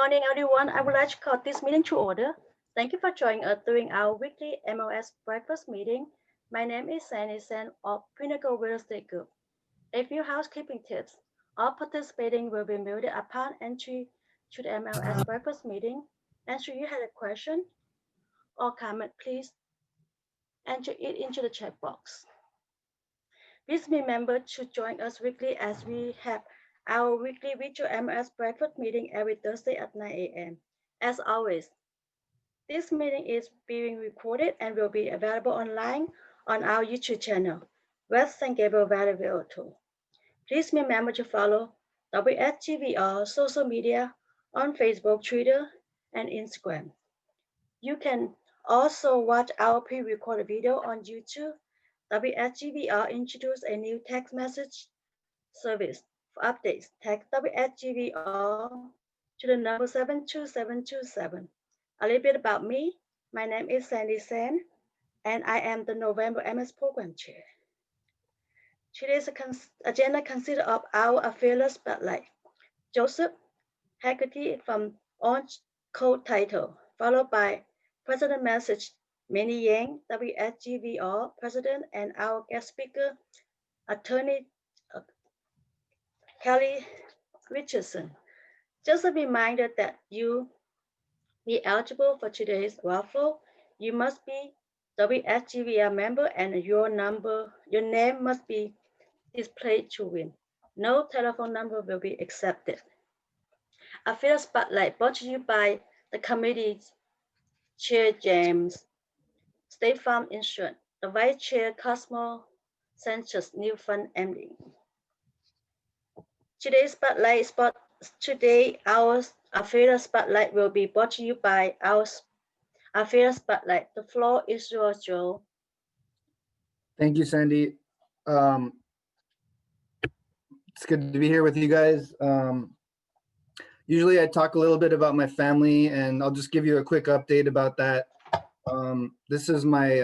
morning, everyone. I would like to call this meeting to order. Thank you for joining us during our weekly MLS breakfast meeting. My name is Sandy Sen of Pinnacle Real Estate Group. A few housekeeping tips. All participating will be muted upon entry to the MLS breakfast meeting. And should you have a question or comment, please enter it into the chat box. Please remember to join us weekly as we have our weekly virtual MLS breakfast meeting every Thursday at 9 a.m. As always, this meeting is being recorded and will be available online on our YouTube channel, West San Gabriel Valley Realtor. Please remember to follow WSGVR social media on Facebook, Twitter, and Instagram. You can also watch our pre-recorded video on YouTube. WSGVR introduced a new text message service. For updates, text WSGVR to the number 72727. A little bit about me. My name is Sandy Sen, and I am the November MS Program Chair. Today's agenda consists of our affiliate spotlight. Joseph Haggerty from Orange Code Title, followed by President Message, Minnie Yang, WSGVR President, and our guest speaker, Attorney Kelly Richardson. Just a reminder that you be eligible for today's raffle, you must be WSGVR member and your name must be displayed to win. No telephone number will be accepted. Affiliate Spotlight brought to you by the committee chair James, State Farm Insurance, the vice chair Cosmo Sanchez, New Fund MD. Our affiliate spotlight will be brought to you by our affiliate spotlight. The floor is yours, Joe. Thank you, Sandy. It's good to be here with you guys. Usually I talk a little bit about my family, and I'll just give you a quick update about that. This is my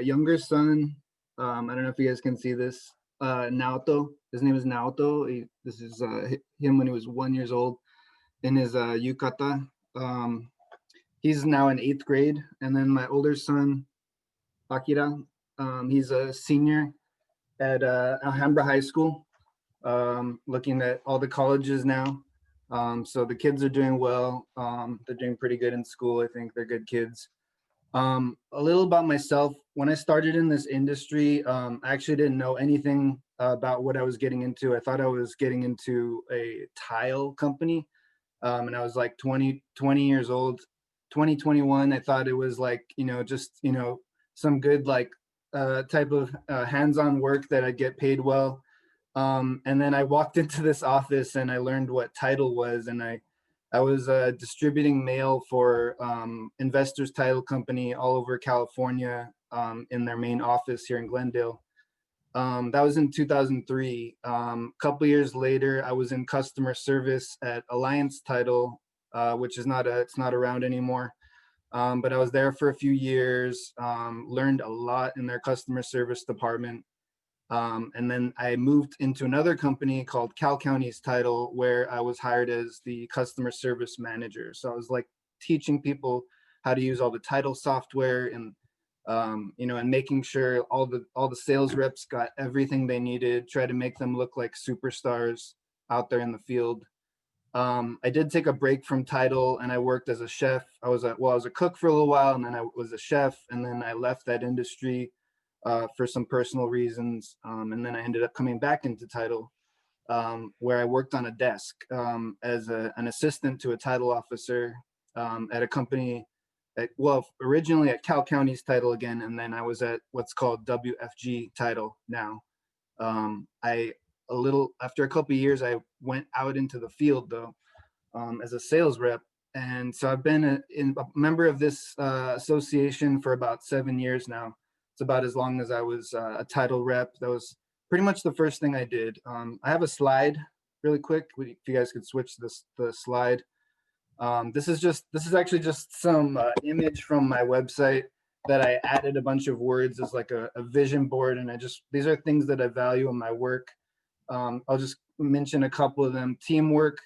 younger son. I don't know if you guys can see this. Naoto. His name is Naoto. This is him when he was 1 year old in his yukata. He's now in 8th grade. And then my older son, Akira, he's a senior at Alhambra High School, looking at all the colleges now. So the kids are doing well. They're doing pretty good in school. I think they're good kids. A little about myself. When I started in this industry, I actually didn't know anything about what I was getting into. I thought I was getting into a tile company, and I was like 20 years old, 21. I thought it was like, just, some good like type of hands-on work that I'd get paid well. And then I walked into this office and I learned what title was, and I was distributing mail for Investors Title Company all over California in their main office here in Glendale. That was in 2003. A couple years later, I was in customer service at Alliance Title, which is it's not around anymore. But I was there for a few years, learned a lot in their customer service department. And then I moved into another company called Cal County's Title, where I was hired as the customer service manager. So I was like teaching people how to use all the title software, and and making sure all the sales reps got everything they needed, try to make them look like superstars out there in the field. I did take a break from title and I worked as a chef. I was a cook for a little while, and then I was a chef, and then I left that industry for some personal reasons. And then I ended up coming back into title, where I worked on a desk as an assistant to a title officer at a company originally at Cal County's Title again, and then I was at what's called WFG Title now. After a couple of years, I went out into the field though, as a sales rep. And so I've been a member of this association for about 7 years now. It's about as long as I was a title rep. That was pretty much the first thing I did. I have a slide really quick. If you guys could switch the slide. This is actually just some image from my website that I added a bunch of words as like a vision board. And these are things that I value in my work. I'll just mention a couple of them. Teamwork,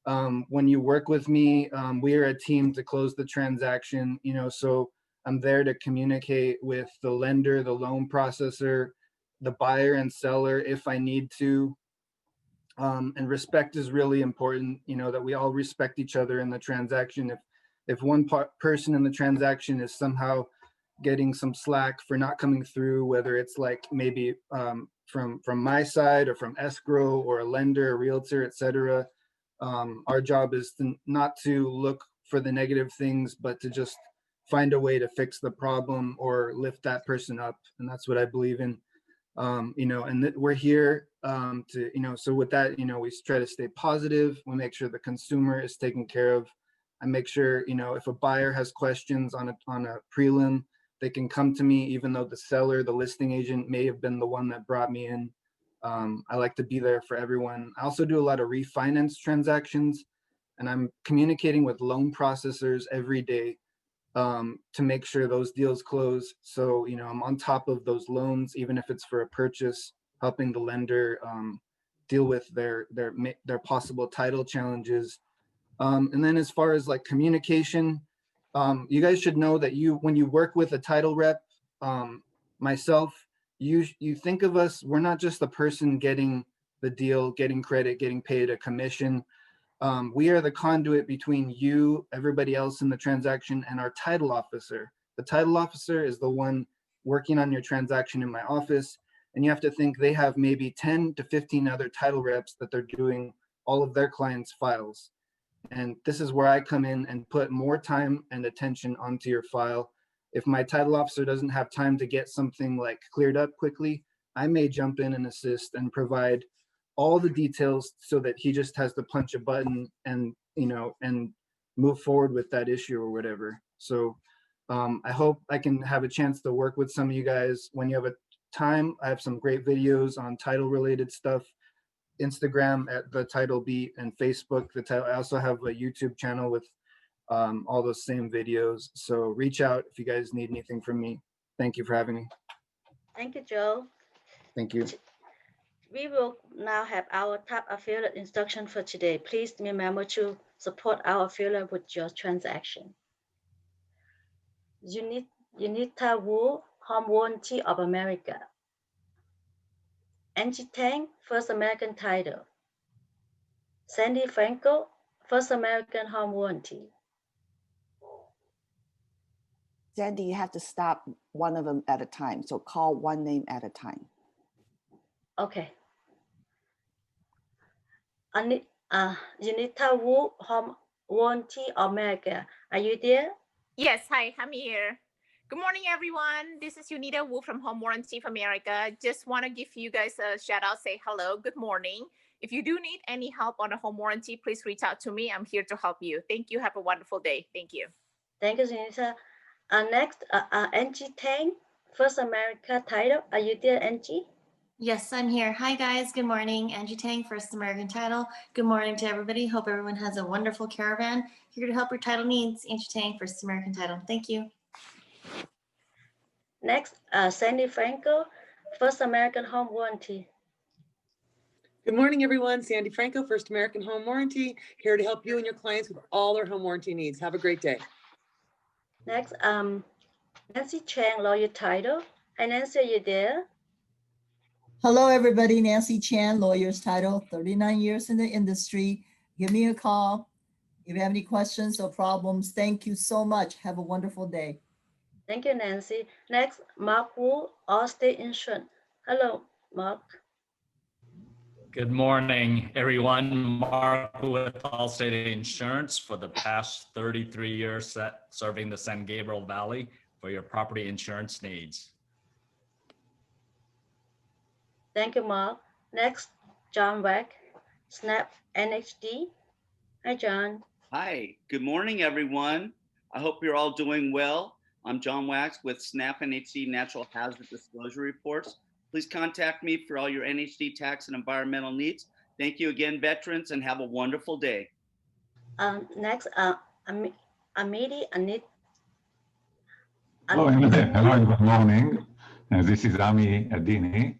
When you work with me, we are a team to close the transaction, you know, so I'm there to communicate with the lender, the loan processor, the buyer and seller if I need to. And respect is really important, you know, that we all respect each other in the transaction. If one person in the transaction is somehow getting some slack for not coming through, whether it's like maybe from my side or from escrow or a lender, a realtor, etc. Our job is not to look for the negative things, but to just find a way to fix the problem or lift that person up. And that's what I believe in. You know, and we're here to, you know, so with that, you know, we try to stay positive. We make sure the consumer is taken care of. I make sure, you know, if a buyer has questions on a prelim, they can come to me, even though the seller, the listing agent may have been the one that brought me in. I like to be there for everyone. I also do a lot of refinance transactions, and I'm communicating with loan processors every day to make sure those deals close. So, you know, I'm on top of those loans, even if it's for a purchase, helping the lender deal with their possible title challenges. And then as far as like communication, you guys should know that when you work with a title rep, myself, you think of us, we're not just the person getting the deal, getting credit, getting paid a commission. We are the conduit between you, everybody else in the transaction, and our title officer. The title officer is the one working on your transaction in my office, and you have to think they have maybe 10 to 15 other title reps that they're doing all of their clients' files. And this is where I come in and put more time and attention onto your file. If my title officer doesn't have time to get something like cleared up quickly, I may jump in and assist and provide all the details so that he just has to punch a button and, you know, and move forward with that issue or whatever. So I hope I can have a chance to work with some of you guys when you have a time. I have some great videos on title related stuff. Instagram at the Title Beat, and Facebook. I also have a YouTube channel with all those same videos. So reach out if you guys need anything from me. Thank you for having me. Thank you, Joe. Thank you. We will now have our top affiliate instruction for today. Please remember to support our affiliate with your transaction. Unita Wu, Home Warranty of America. Angie Tang, First American Title. Sandy Franco, First American Home Warranty. Sandy, you have to stop one of them at a time. So call one name at a time. Okay. Unita Wu, Home Warranty of America. Are you there? Yes, hi, I'm here. Good morning, everyone. This is Unita Wu from Home Warranty of America. Just want to give you guys a shout out, say hello, good morning. If you do need any help on a home warranty, please reach out to me. I'm here to help you. Thank you. Have a wonderful day. Thank you. Thank you, Unita. Next, Angie Tang, First America Title. Are you there, Angie? Yes, I'm here. Hi, guys. Good morning. Angie Tang, First American Title. Good morning to everybody. Hope everyone has a wonderful caravan. Here to help your title needs. Angie Tang, First American Title. Thank you. Next, Sandy Franco, First American Home Warranty. Good morning, everyone. Sandy Franco, First American Home Warranty, here to help you and your clients with all their home warranty needs. Have a great day. Next, Nancy Chang, Lawyer Title. Hi, Nancy, are you there? Hello, everybody. Nancy Chan, Lawyer's Title, 39 years in the industry. Give me a call if you have any questions or problems. Thank you so much. Have a wonderful day. Thank you, Nancy. Next, Mark Wu, Allstate Insurance. Hello, Mark. Good morning, everyone. Mark with Allstate Insurance for the past 33 years serving the San Gabriel Valley for your property insurance needs. Thank you, Mark. Next, John Wack, Snap NHD. Hi, John. Hi, good morning, everyone. I hope you're all doing well. I'm John Wax with Snap NHD Natural Hazard Disclosure Reports. Please contact me for all your NHD tax and environmental needs. Thank you again, veterans, and have a wonderful day. Next, Amity Anit. Hello, good morning. This is Ami Adini.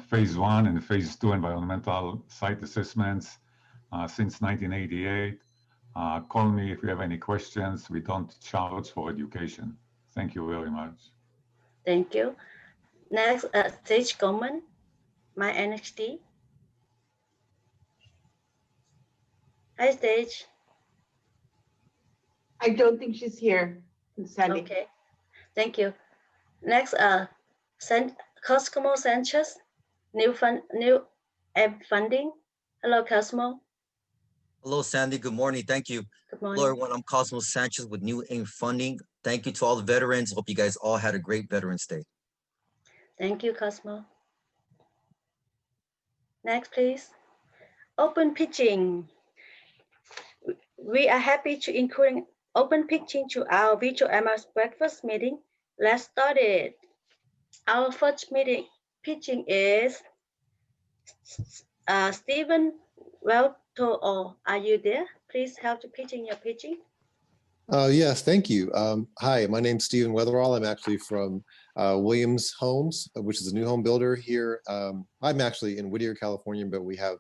Phase 1 and Phase 2 environmental site assessments since 1988. Call me if you have any questions. We don't charge for education. Thank you very much. Thank you. Next, Stage Coleman, my NXT. Hi, Stage. I don't think she's here, Sandy. Okay, thank you. Next, Cosmo Sanchez, new app funding. Hello, Cosmo. Hello, Sandy. Good morning. Thank you. Good Hello, morning. everyone. I'm Cosmo Sanchez with New AIM Funding. Thank you to all the veterans. Hope you guys all had a great Veterans Day. Thank you, Cosmo. Next, please. Open pitching. We are happy to include open pitching to our virtual MLS breakfast meeting. Let's start it. Our first meeting pitching is Stephen REALTOR. Are you there? Please help to pitching your pitching. Yes, thank you. Hi, my name's Stephen Weatherall. I'm actually from Williams Homes, which is a new home builder here. I'm actually in Whittier, California, but we have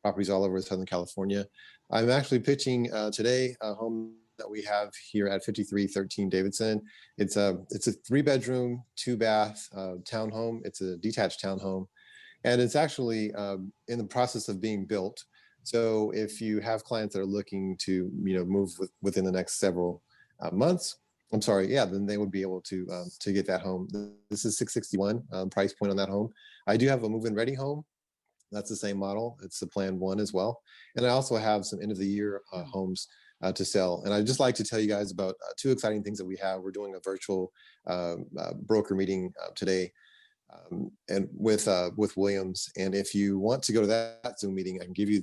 properties all over Southern California. I'm actually pitching today a home that we have here at 5313 Davidson. It's a 3-bedroom, 2-bath townhome. It's a detached townhome, and it's actually in the process of being built. So if you have clients that are looking to move within the next several months, then they would be able to get that home. This is $661 price point on that home. I do have a move-in ready home. That's the same model. It's the plan 1 as well. And I also have some end of the year homes to sell. And I'd just like to tell you guys about 2 exciting things that we have. We're doing a virtual broker meeting today and with Williams. And if you want to go to that Zoom meeting, I can give you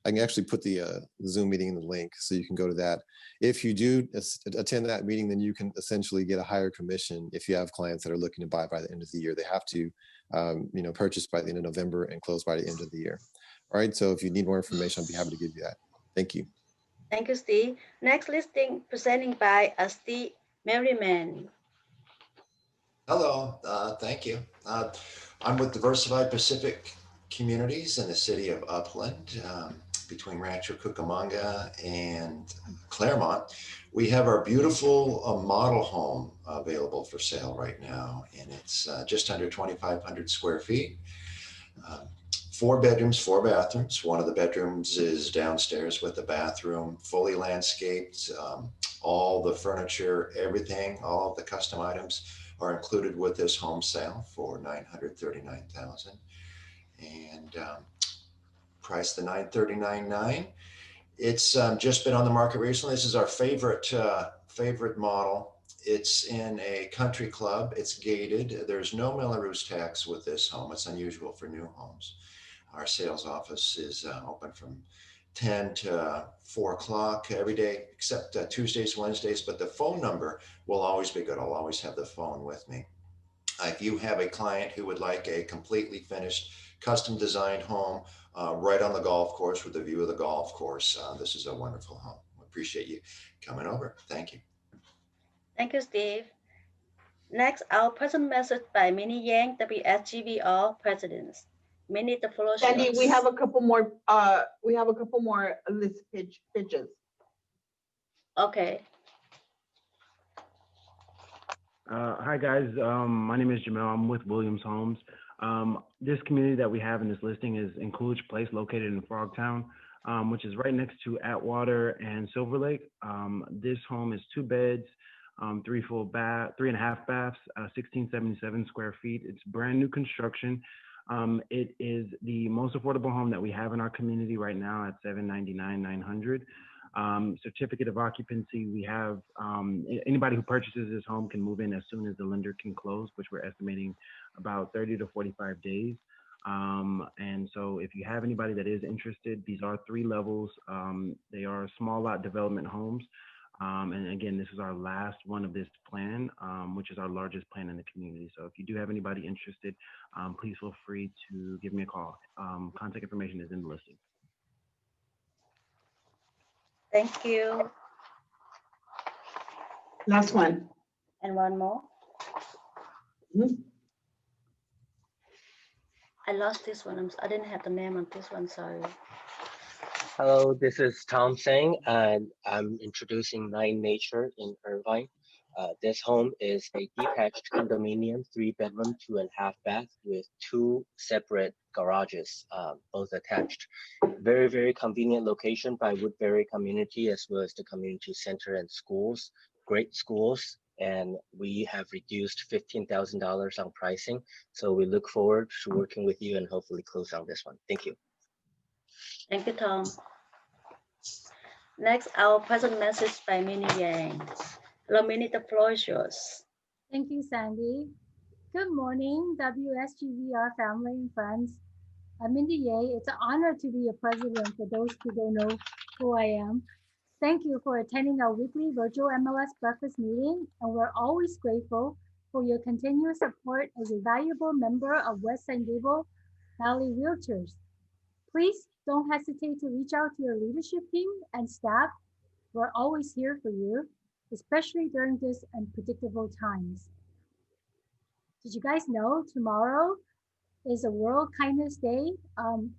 I can actually put the Zoom meeting in the link so you can go to that. If you do attend that meeting, then you can essentially get a higher commission if you have clients that are looking to buy by the end of the year. They have to purchase by the end of November and close by the end of the year. All right, so if you need more information, I'll be happy to give you that. Thank you. Thank you, Steve. Next listing presenting by Steve Merriman. Hello, thank you. I'm with Diversified Pacific Communities in the city of Upland, between Rancho Cucamonga and Claremont. We have our beautiful model home available for sale right now, and it's just under 2,500 square feet. 4 bedrooms, 4 bathrooms. One of the bedrooms is downstairs with the bathroom, fully landscaped. All the furniture, everything, all of the custom items are included with this home sale for $939,000, and priced to $939,900. It's just been on the market recently. This is our favorite model. It's in a country club. It's gated. There's no Melrose tax with this home. It's unusual for new homes. Our sales office is open from 10 to 4 o'clock every day, except Tuesdays, Wednesdays, but the phone number will always be good. I'll always have the phone with me. If you have a client who would like a completely finished, custom designed home right on the golf course with a view of the golf course, this is a wonderful home. Appreciate you coming over. Thank you. Thank you, Steve. Next, our present message by Minnie Yang, WSGVR Presidents. Minnie, the floor is Sandy, yours. we have a couple more. List pitches. Okay. Hi guys, my name is Jamel. I'm with Williams Homes. This community that we have in this listing is in Coolidge Place, located in Frogtown, which is right next to Atwater and Silver Lake. This home is 2 beds, 3.5 baths, 1677 square feet. It's brand new construction. It is the most affordable home that we have in our community right now at $799,900. Certificate of occupancy, we have anybody who purchases this home can move in as soon as the lender can close, which we're estimating about 30 to 45 days. And so if you have anybody that is interested, these are 3 levels. They are small lot development homes. And again, this is our last one of this plan, which is our largest plan in the community. So if you do have anybody interested, please feel free to give me a call. Contact information is in the listing. Thank you. Last one. And one more. I lost this one. I didn't have the name on this one, sorry. Hello, this is Tom Singh, and I'm introducing Nine Nature in Irvine. This home is a detached condominium, 3-bedroom, 2.5 bath with 2 separate garages, both attached. Very, very convenient location by Woodbury community as well as the community center and schools, great schools. And we have reduced $15,000 on pricing. So we look forward to working with you and hopefully close on this one. Thank you. Thank you, Tom. Next, our present message by Minnie Yang. Hello, Minnie, the floor is yours. Thank you, Sandy. Good morning, WSGVR family and friends. I'm Mindy Ye. It's an honor to be your president for those who don't know who I am. Thank you for attending our weekly virtual MLS breakfast meeting, and we're always grateful for your continuous support as a valuable member of West San Gabriel Valley Realtors. Please don't hesitate to reach out to your leadership team and staff. We're always here for you, especially during these unpredictable times. Did you guys know tomorrow is a World Kindness Day?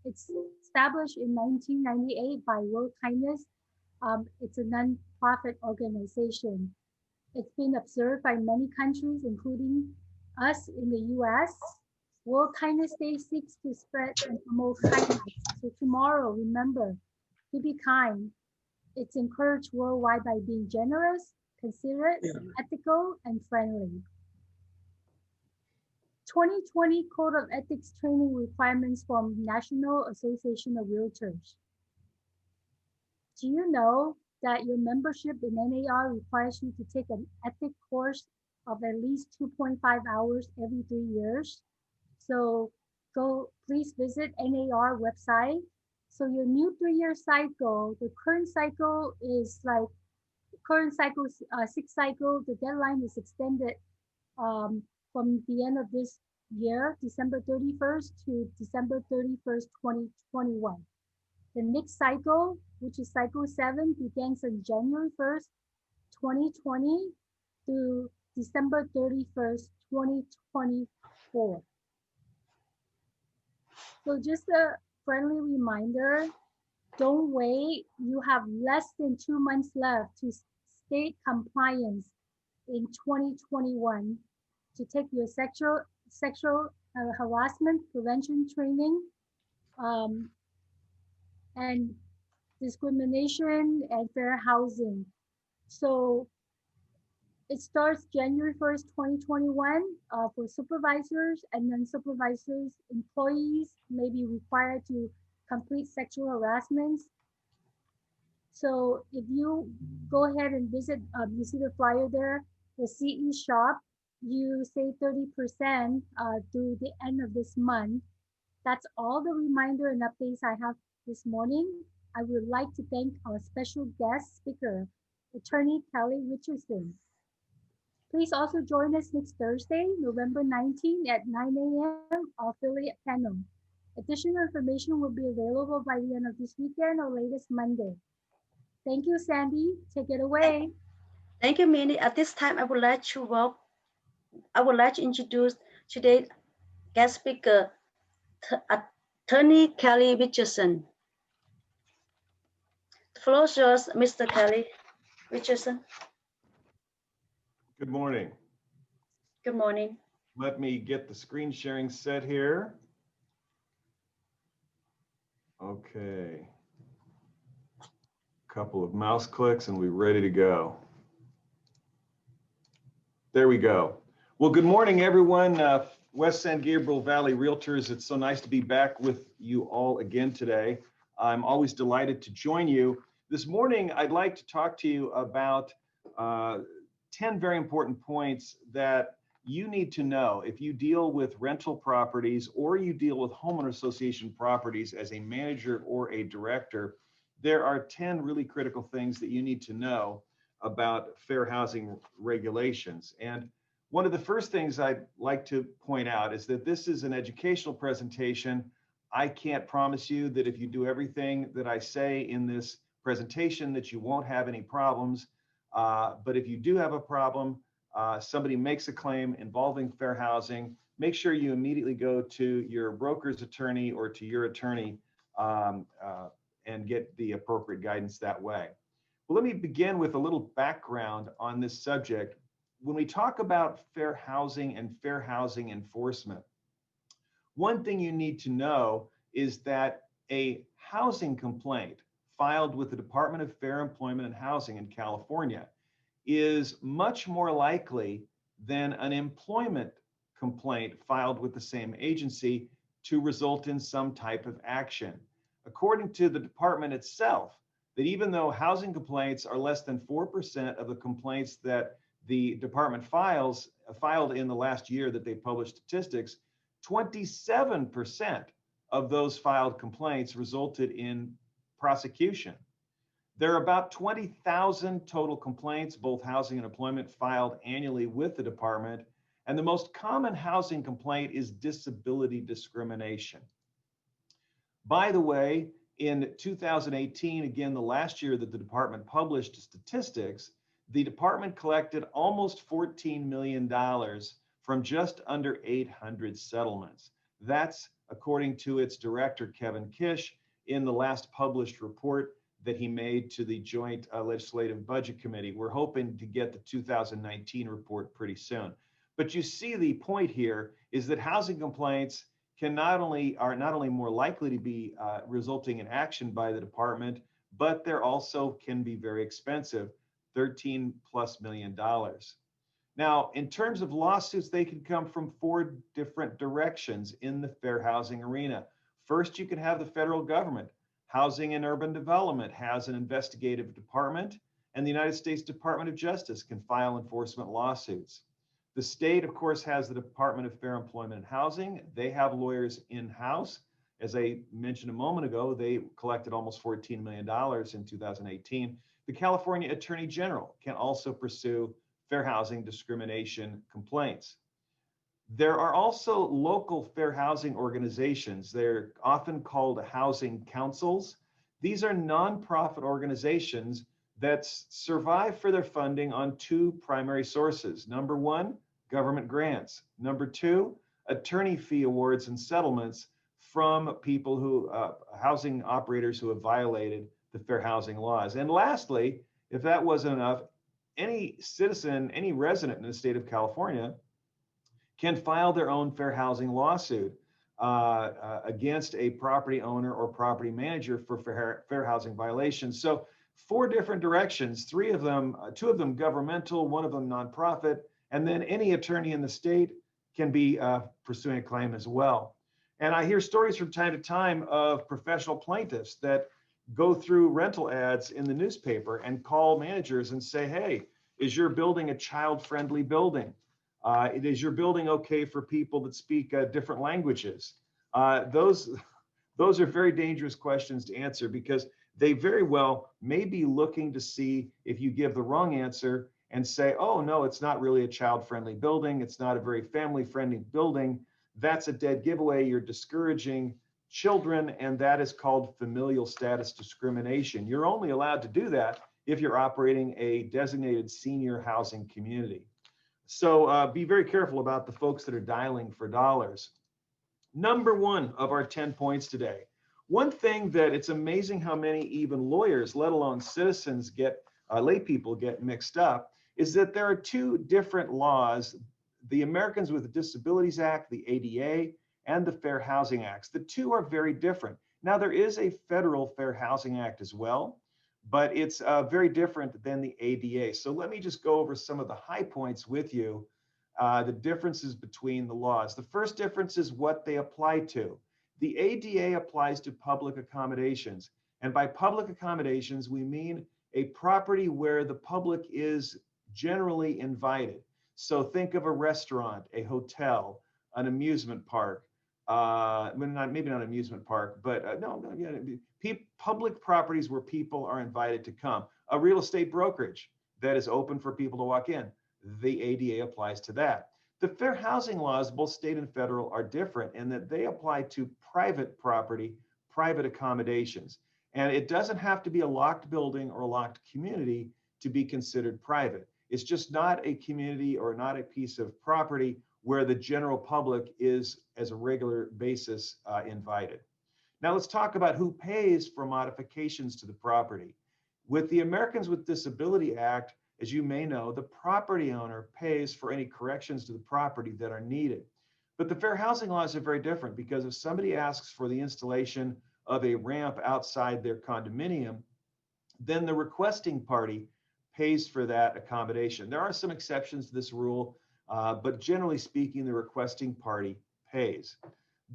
It's established in 1998 by World Kindness. It's a non-profit organization. It's been observed by many countries, including us in the US. World Kindness Day seeks to spread and promote kindness. So tomorrow, remember to be kind. It's encouraged worldwide by being generous, considerate, ethical, and friendly. 2020 Code of Ethics training requirements from National Association of Realtors. Do you know that your membership in NAR requires you to take an ethics course of at least 2.5 hours every 3 years? So please visit NAR website. So your new 3-year cycle, the current cycle is like, current cycle, 6 cycle, the deadline is extended from the end of this year, December 31st to December 31st, 2021. The next cycle, which is cycle 7, begins on January 1st, 2020 to December 31st, 2024. So just a friendly reminder, don't wait. You have less than 2 months left to state compliance in 2021 to take your sexual harassment prevention training and discrimination and fair housing. So it starts January 1st, 2021 for supervisors and non-supervisors. Employees may be required to complete sexual harassments. So if you go ahead and visit, you see the flyer there, the CE shop, you save 30% through the end of this month. That's all the reminder and updates I have this morning. I would like to thank our special guest speaker, Attorney Kelly Richardson. Please also join us next Thursday, November 19 at 9 a.m. our affiliate panel. Additional information will be available by the end of this weekend or latest Monday. Thank you, Sandy. Take it away. Thank you, Minnie. At this time, I would like to introduce today's guest speaker, Attorney Kelly Richardson. The floor is yours, Mr. Kelly Richardson. Good morning. Good morning. Let me get the screen sharing set here. Okay. Couple of mouse clicks and we're ready to go. There we go. Well, good morning, everyone. West San Gabriel Valley Realtors, it's so nice to be back with you all again today. I'm always delighted to join you. This morning, I'd like to talk to you about 10 very important points that you need to know if you deal with rental properties or you deal with homeowner association properties as a manager or a director. There are 10 really critical things that you need to know about fair housing regulations. And one of the first things I'd like to point out is that this is an educational presentation. I can't promise you that if you do everything that I say in this presentation that you won't have any problems. But if you do have a problem, somebody makes a claim involving fair housing, make sure you immediately go to your broker's attorney or to your attorney and get the appropriate guidance that way. Well, let me begin with a little background on this subject. When we talk about fair housing and fair housing enforcement, one thing you need to know is that a housing complaint filed with the Department of Fair Employment and Housing in California is much more likely than an employment complaint filed with the same agency to result in some type of action. According to the department itself, that even though housing complaints are less than 4% of the complaints that the department filed in the last year that they published statistics, 27% of those filed complaints resulted in prosecution. There are about 20,000 total complaints, both housing and employment, filed annually with the department. And the most common housing complaint is disability discrimination. By the way, in 2018, again, the last year that the department published statistics, the department collected almost $14 million from just under 800 settlements. That's according to its director, Kevin Kish, in the last published report that he made to the Joint Legislative Budget Committee. We're hoping to get the 2019 report pretty soon. But you see the point here is that housing complaints are not only more likely to be resulting in action by the department, but they're also can be very expensive, $13+ million. Now, in terms of lawsuits, they can come from 4 different directions in the fair housing arena. First, you can have the federal government. Housing and Urban Development has an investigative department, and the United States Department of Justice can file enforcement lawsuits. The state, of course, has the Department of Fair Employment and Housing. They have lawyers in-house. As I mentioned a moment ago, they collected almost $14 million in 2018. The California Attorney General can also pursue fair housing discrimination complaints. There are also local fair housing organizations. They're often called housing councils. These are nonprofit organizations that survive for their funding on 2 primary sources. Number 1, government grants. Number 2, attorney fee awards and settlements from people who, housing operators who have violated the fair housing laws. And lastly, if that wasn't enough, any citizen, any resident in the state of California can file their own fair housing lawsuit against a property owner or property manager for fair housing violations. So 4 different directions, 2 of them governmental, 1 of them nonprofit, and then any attorney in the state can be pursuing a claim as well. And I hear stories from time to time of professional plaintiffs that go through rental ads in the newspaper and call managers and say, hey, is your building a child-friendly building? Is your building okay for people that speak different languages? Those are very dangerous questions to answer because they very well may be looking to see if you give the wrong answer and say, oh, no, it's not really a child-friendly building. It's not a very family-friendly building. That's a dead giveaway. You're discouraging children, and that is called familial status discrimination. You're only allowed to do that if you're operating a designated senior housing community. So be very careful about the folks that are dialing for dollars. Number 1 of our 10 points today. One thing that it's amazing how many even lawyers, let alone citizens, lay people get mixed up, is that there are 2 different laws, the Americans with Disabilities Act, the ADA, and the Fair Housing Acts. The 2 are very different. Now, there is a federal Fair Housing Act as well, but it's very different than the ADA. So let me just go over some of the high points with you, the differences between the laws. The first difference is what they apply to. The ADA applies to public accommodations. And by public accommodations, we mean a property where the public is generally invited. So think of a restaurant, a hotel, an amusement park, maybe not amusement park, but public properties where people are invited to come. A real estate brokerage that is open for people to walk in. The ADA applies to that. The fair housing laws, both state and federal, are different in that they apply to private property, private accommodations. And it doesn't have to be a locked building or a locked community to be considered private. It's just not a community or not a piece of property where the general public is, as a regular basis, invited. Now let's talk about who pays for modifications to the property. With the Americans with Disability Act, as you may know, the property owner pays for any corrections to the property that are needed. But the fair housing laws are very different, because if somebody asks for the installation of a ramp outside their condominium, then the requesting party pays for that accommodation. There are some exceptions to this rule, but generally speaking, the requesting party pays.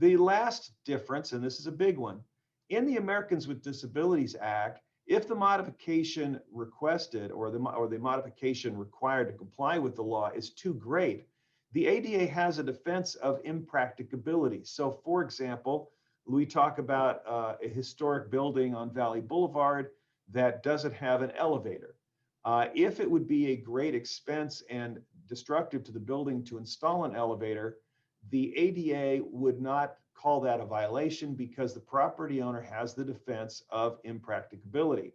The last difference, and this is a big one, in the Americans with Disabilities Act, if the modification requested or the modification required to comply with the law is too great, the ADA has a defense of impracticability. So for example, we talk about a historic building on Valley Boulevard that doesn't have an elevator. If it would be a great expense and destructive to the building to install an elevator, the ADA would not call that a violation, because the property owner has the defense of impracticability.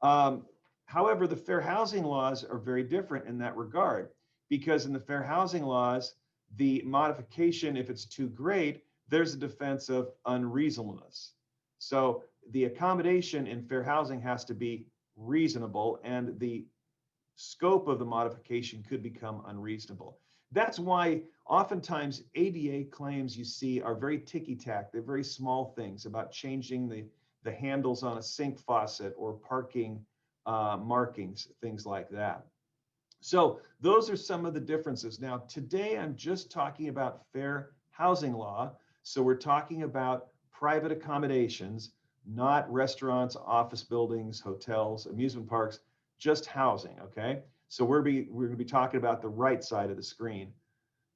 However, the fair housing laws are very different in that regard, because in the fair housing laws, the modification, if it's too great, there's a defense of unreasonableness. So the accommodation in fair housing has to be reasonable, and the scope of the modification could become unreasonable. That's why oftentimes ADA claims you see are very ticky-tack. They're very small things about changing the handles on a sink faucet or parking markings, things like that. So those are some of the differences. Now, today I'm just talking about fair housing law. So we're talking about private accommodations, not restaurants, office buildings, hotels, amusement parks, just housing, okay? So we're going to be talking about the right side of the screen.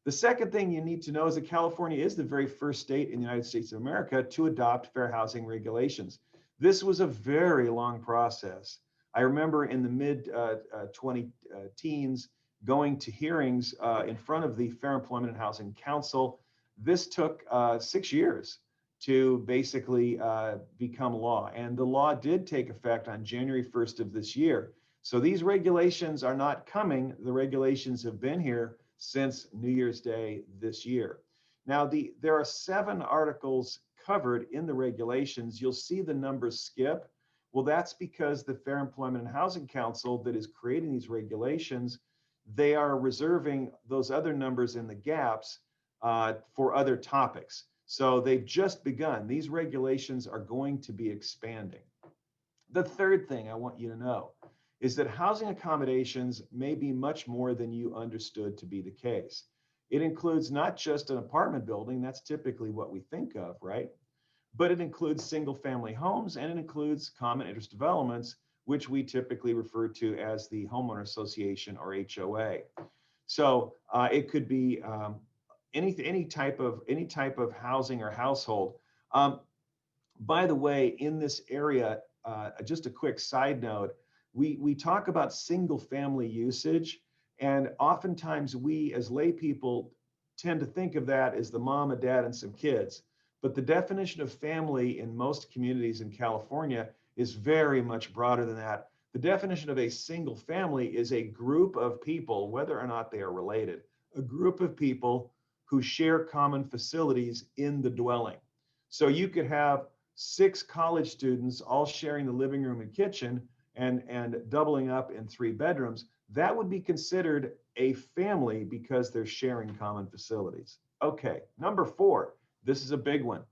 The second thing you need to know is that California is the very first state in the United States of America to adopt fair housing regulations. This was a very long process. I remember in the mid-2010s going to hearings in front of the Fair Employment and Housing Council. This took 6 years to basically become law. And the law did take effect on January 1st of this year. So these regulations are not coming. The regulations have been here since New Year's Day this year. Now, there are 7 articles covered in the regulations. You'll see the numbers skip. Well, that's because the Fair Employment and Housing Council that is creating these regulations, they are reserving those other numbers in the gaps for other topics. So they've just begun. These regulations are going to be expanding. The third thing I want you to know is that housing accommodations may be much more than you understood to be the case. It includes not just an apartment building, that's typically what we think of, right? But it includes single family homes, and it includes common interest developments, which we typically refer to as the homeowner association or HOA. So it could be any type of housing or household. By the way, in this area, just a quick side note, we talk about single family usage, and oftentimes we as lay people tend to think of that as the mom, a dad, and some kids. But the definition of family in most communities in California is very much broader than that. The definition of a single family is a group of people, whether or not they are related, a group of people who share common facilities in the dwelling. So you could have 6 college students all sharing the living room and kitchen and doubling up in 3 bedrooms. That would be considered a family because they're sharing common facilities. Okay, number 4, this is a big one.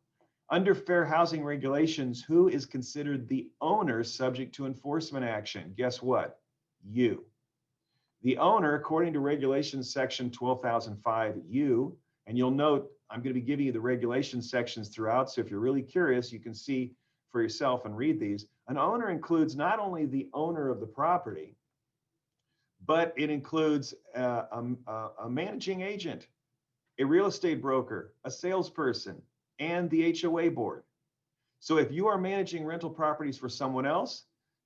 Under fair housing regulations, who is considered the owner subject to enforcement action? Guess what? You. The owner, according to regulations section 12,005U, and you'll note I'm going to be giving you the regulation sections throughout, so if you're really curious, you can see for yourself and read these. An owner includes not only the owner of the property, but it includes a managing agent, a real estate broker, a salesperson, and the HOA board. So if you are managing rental properties for someone else,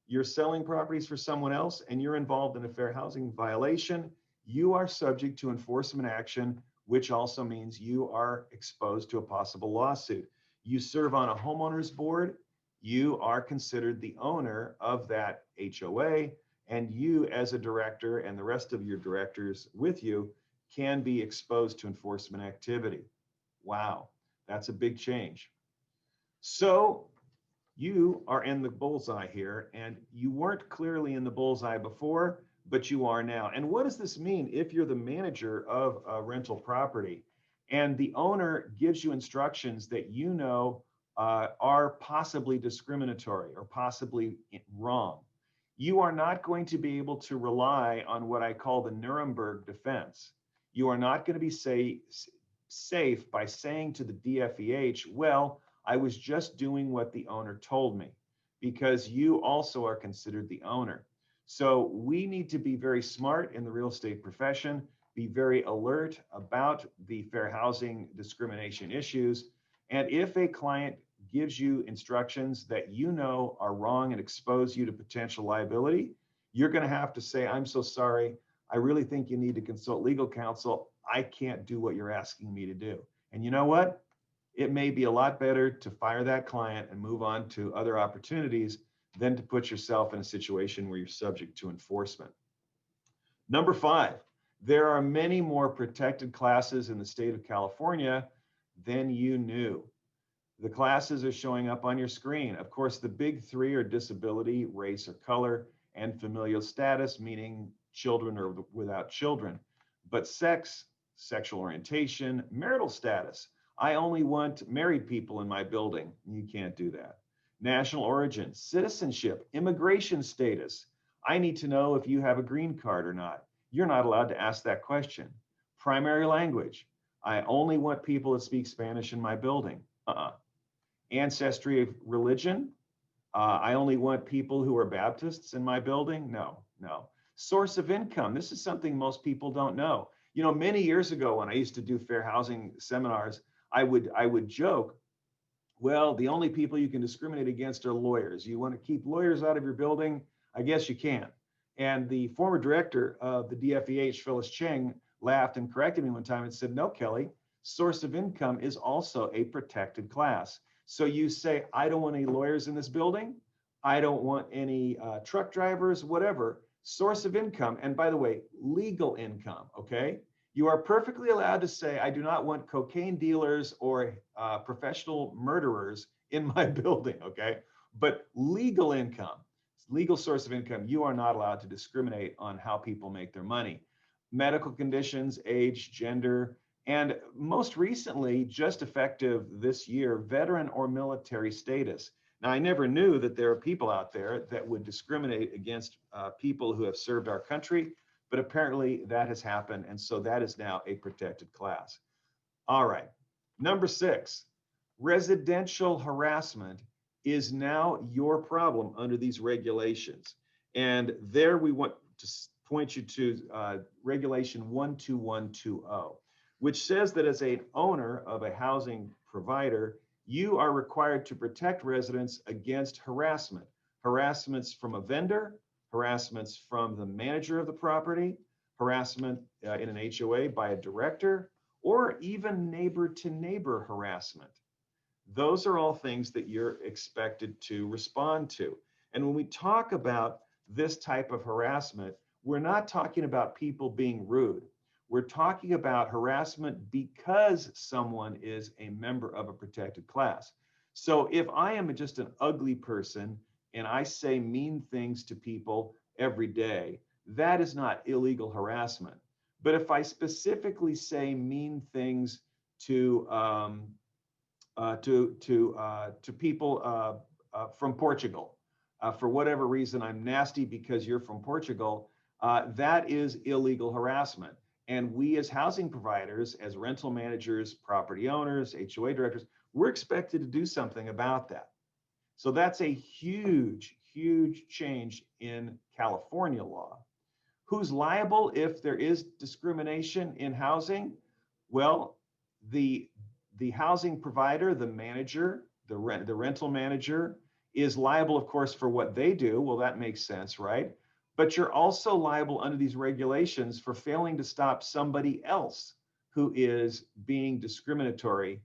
you're selling properties for someone else, and you're involved in a fair housing violation, you are subject to enforcement action, which also means you are exposed to a possible lawsuit. You serve on a homeowner's board, you are considered the owner of that HOA, and you as a director and the rest of your directors with you can be exposed to enforcement activity. Wow, that's a big change. So you are in the bullseye here, and you weren't clearly in the bullseye before, but you are now. And what does this mean if you're the manager of a rental property and the owner gives you instructions that you know are possibly discriminatory or possibly wrong? You are not going to be able to rely on what I call the Nuremberg defense. You are not going to be safe by saying to the DFEH, well, I was just doing what the owner told me, because you also are considered the owner. So we need to be very smart in the real estate profession, be very alert about the fair housing discrimination issues. And if a client gives you instructions that you know are wrong and expose you to potential liability, you're going to have to say, I'm so sorry. I really think you need to consult legal counsel. I can't do what you're asking me to do. And you know what? It may be a lot better to fire that client and move on to other opportunities than to put yourself in a situation where you're subject to enforcement. Number 5, there are many more protected classes in the state of California than you knew. The classes are showing up on your screen. Of course, the big 3 are disability, race or color, and familial status, meaning children or without children. But sex, sexual orientation, marital status. I only want married people in my building. You can't do that. National origin, citizenship, immigration status. I need to know if you have a green card or not. You're not allowed to ask that question. Primary language. I only want people that speak Spanish in my building. Ancestry of religion. I only want people who are Baptists in my building. No. Source of income. This is something most people don't know. You know, many years ago when I used to do fair housing seminars, I would joke, well, the only people you can discriminate against are lawyers. You want to keep lawyers out of your building? I guess you can. And the former director of the DFEH, Phyllis Cheng, laughed and corrected me one time and said, no, Kelly, source of income is also a protected class. So you say, I don't want any lawyers in this building. I don't want any truck drivers, whatever. Source of income, and by the way, legal income, okay? You are perfectly allowed to say, I do not want cocaine dealers or professional murderers in my building, okay? But legal income, legal source of income, you are not allowed to discriminate on how people make their money. Medical conditions, age, gender, and most recently, just effective this year, veteran or military status. Now, I never knew that there are people out there that would discriminate against people who have served our country, but apparently that has happened, and so that is now a protected class. All right, number 6, residential harassment is now your problem under these regulations. And there we want to point you to regulation 12120, which says that as an owner of a housing provider, you are required to protect residents against harassment. Harassments from a vendor, harassments from the manager of the property, harassment in an HOA by a director, or even neighbor to neighbor harassment. Those are all things that you're expected to respond to. And when we talk about this type of harassment, we're not talking about people being rude. We're talking about harassment because someone is a member of a protected class. So if I am just an ugly person and I say mean things to people every day, that is not illegal harassment. But if I specifically say mean things to people from Portugal, for whatever reason, I'm nasty because you're from Portugal, that is illegal harassment. And we as housing providers, as rental managers, property owners, HOA directors, we're expected to do something about that. So that's a huge, huge change in California law. Who's liable if there is discrimination in housing? Well, the housing provider, the manager, the rental manager is liable, of course, for what they do. Well, that makes sense, right? But you're also liable under these regulations for failing to stop somebody else who is being discriminatory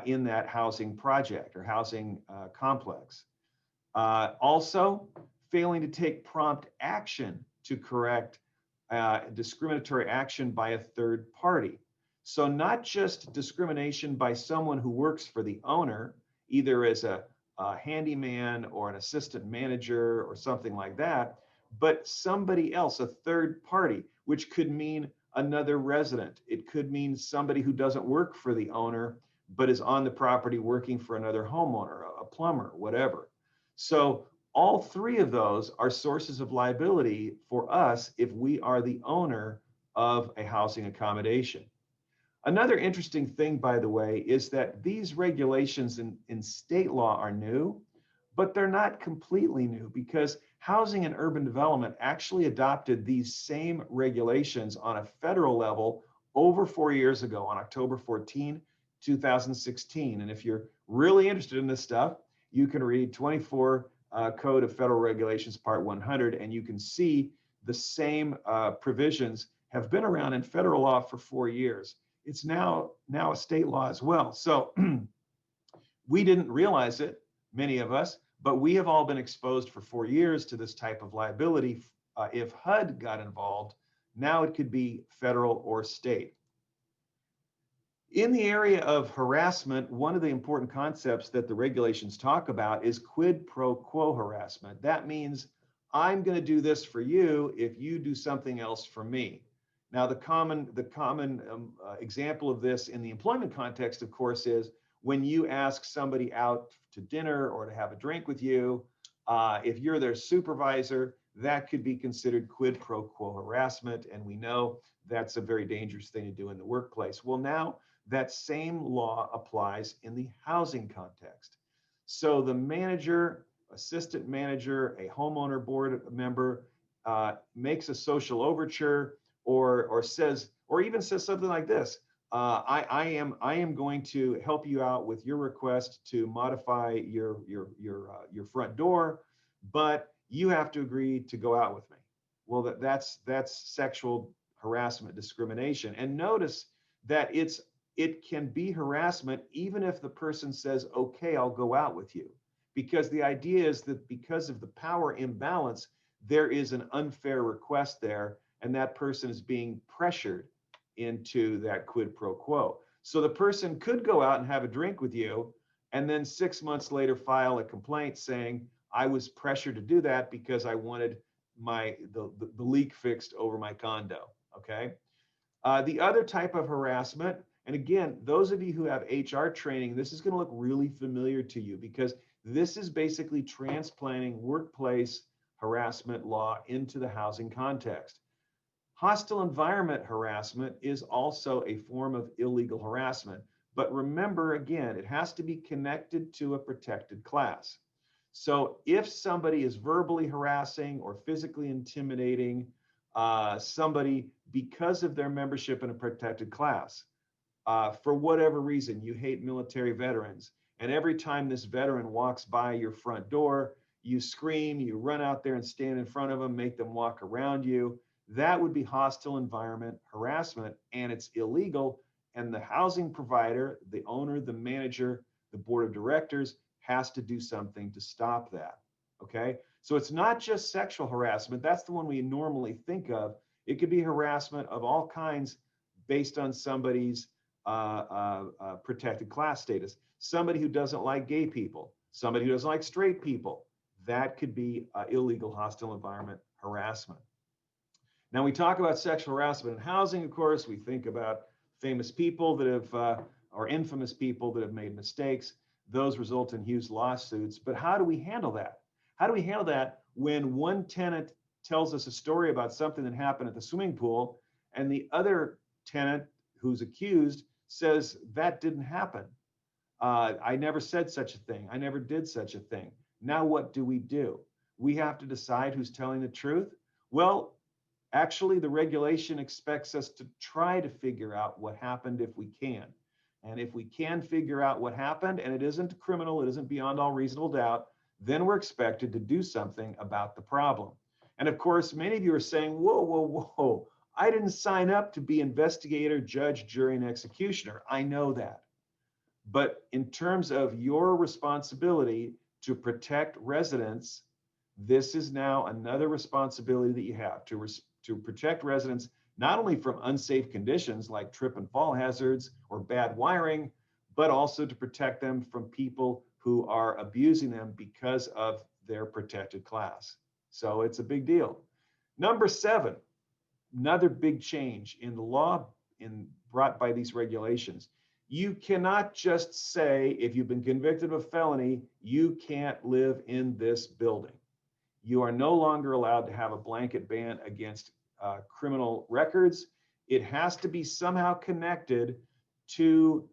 in that housing project or housing complex. Also, failing to take prompt action to correct discriminatory action by a third party. So not just discrimination by someone who works for the owner either as a handyman or an assistant manager or something like that, but somebody else, a third party, which could mean another resident. It could mean somebody who doesn't work for the owner, but is on the property working for another homeowner, a plumber, whatever. So all three of those are sources of liability for us if we are the owner of a housing accommodation. Another interesting thing, by the way, is that these regulations in state law are new, but they're not completely new because Housing and Urban Development actually adopted these same regulations on a federal level over 4 years ago on October 14, 2016. And if you're really interested in this stuff, you can read 24 Code of Federal Regulations, Part 100, and you can see the same provisions have been around in federal law for 4 years. It's now a state law as well. So we didn't realize it, many of us, but we have all been exposed for 4 years to this type of liability. If HUD got involved, now it could be federal or state. In the area of harassment, one of the important concepts that the regulations talk about is quid pro quo harassment. That means I'm going to do this for you if you do something else for me. Now, the common example of this in the employment context, of course, is when you ask somebody out to dinner or to have a drink with you, if you're their supervisor, that could be considered quid pro quo harassment. And we know that's a very dangerous thing to do in the workplace. Well, now that same law applies in the housing context. So the manager, assistant manager, a homeowner board member makes a social overture or says, or even says something like this: I am going to help you out with your request to modify your front door, but you have to agree to go out with me. Well, that's sexual harassment, discrimination. And notice that it can be harassment even if the person says, okay, I'll go out with you. Because the idea is that because of the power imbalance, there is an unfair request there, and that person is being pressured into that quid pro quo. So the person could go out and have a drink with you, and then 6 months later file a complaint saying, I was pressured to do that because I wanted the leak fixed over my condo, okay? The other type of harassment, and again, those of you who have HR training, this is going to look really familiar to you because this is basically transplanting workplace harassment law into the housing context. Hostile environment harassment is also a form of illegal harassment. But remember, again, it has to be connected to a protected class. So if somebody is verbally harassing or physically intimidating somebody because of their membership in a protected class, for whatever reason, you hate military veterans, and every time this veteran walks by your front door, you scream, you run out there and stand in front of them, make them walk around you, that would be hostile environment harassment, and it's illegal. And the housing provider, the owner, the manager, the board of directors has to do something to stop that, okay? So it's not just sexual harassment. That's the one we normally think of. It could be harassment of all kinds based on somebody's protected class status. Somebody who doesn't like gay people, somebody who doesn't like straight people, that could be illegal hostile environment harassment. Now, we talk about sexual harassment in housing, of course, we think about famous people that have, or infamous people that have made mistakes. Those result in huge lawsuits. But how do we handle that? How do we handle that when one tenant tells us a story about something that happened at the swimming pool and the other tenant who's accused says that didn't happen? I never said such a thing. I never did such a thing. Now what do? We have to decide who's telling the truth. Well, actually, the regulation expects us to try to figure out what happened if we can. And if we can figure out what happened, and it isn't criminal, it isn't beyond all reasonable doubt, then we're expected to do something about the problem. And of course, many of you are saying, whoa, whoa, whoa, I didn't sign up to be investigator, judge, jury, and executioner. I know that. But in terms of your responsibility to protect residents, this is now another responsibility that you have to protect residents, not only from unsafe conditions like trip and fall hazards or bad wiring, but also to protect them from people who are abusing them because of their protected class. So it's a big deal. Number 7, another big change in the law brought by these regulations. You cannot just say, if you've been convicted of a felony, you can't live in this building. You are no longer allowed to have a blanket ban against criminal records. It has to be somehow connected to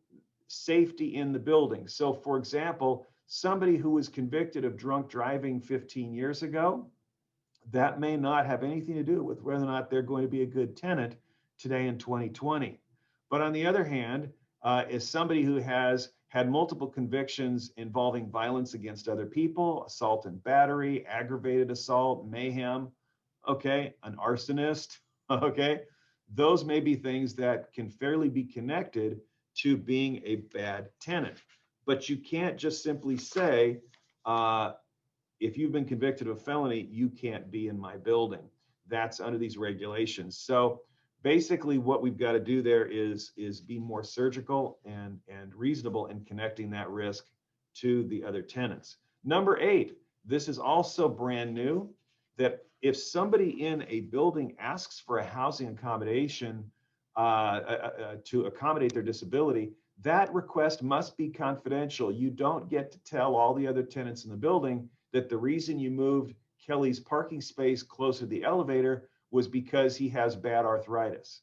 safety in the building. So for example, somebody who was convicted of drunk driving 15 years ago, that may not have anything to do with whether or not they're going to be a good tenant today in 2020. But on the other hand, is somebody who has had multiple convictions involving violence against other people, assault and battery, aggravated assault, mayhem, okay, an arsonist, okay, those may be things that can fairly be connected to being a bad tenant. But you can't just simply say, if you've been convicted of a felony, you can't be in my building. That's under these regulations. So basically what we've got to do there is be more surgical and reasonable in connecting that risk to the other tenants. Number 8, this is also brand new, that if somebody in a building asks for a housing accommodation to accommodate their disability, that request must be confidential. You don't get to tell all the other tenants in the building that the reason you moved Kelly's parking space closer to the elevator was because he has bad arthritis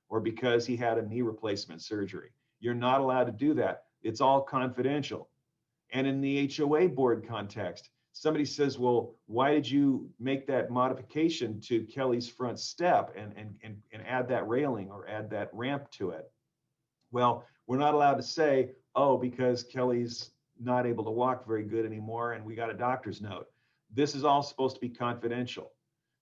or because he had a knee replacement surgery. You're not allowed to do that. It's all confidential. And in the HOA board context, somebody says, well, why did you make that modification to Kelly's front step and add that railing or add that ramp to it? Well, we're not allowed to say, oh, because Kelly's not able to walk very good anymore and we got a doctor's note. This is all supposed to be confidential.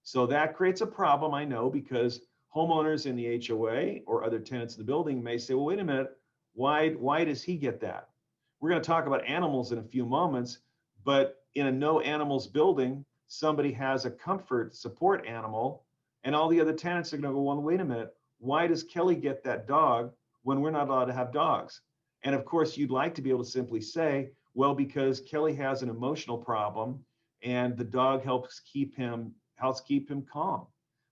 So that creates a problem, I know, because homeowners in the HOA or other tenants in the building may say, well, wait a minute, why does he get that? We're going to talk about animals in a few moments, but in a no animals building, somebody has a comfort support animal and all the other tenants are going to go, well, wait a minute, why does Kelly get that dog when we're not allowed to have dogs? And of course, you'd like to be able to simply say, well, because Kelly has an emotional problem and the dog helps keep him calm.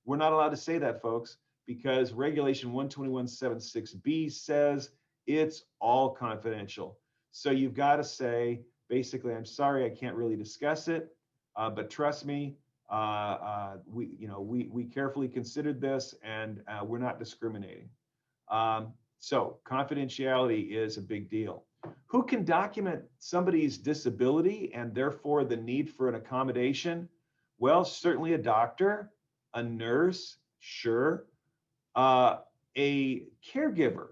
We're not allowed to say that, folks, because regulation 121.76b says it's all confidential. So you've got to say, basically, I'm sorry, I can't really discuss it, but trust me, we carefully considered this and we're not discriminating. So confidentiality is a big deal. Who can document somebody's disability and therefore the need for an accommodation? Well, certainly a doctor, a nurse, sure, a caregiver.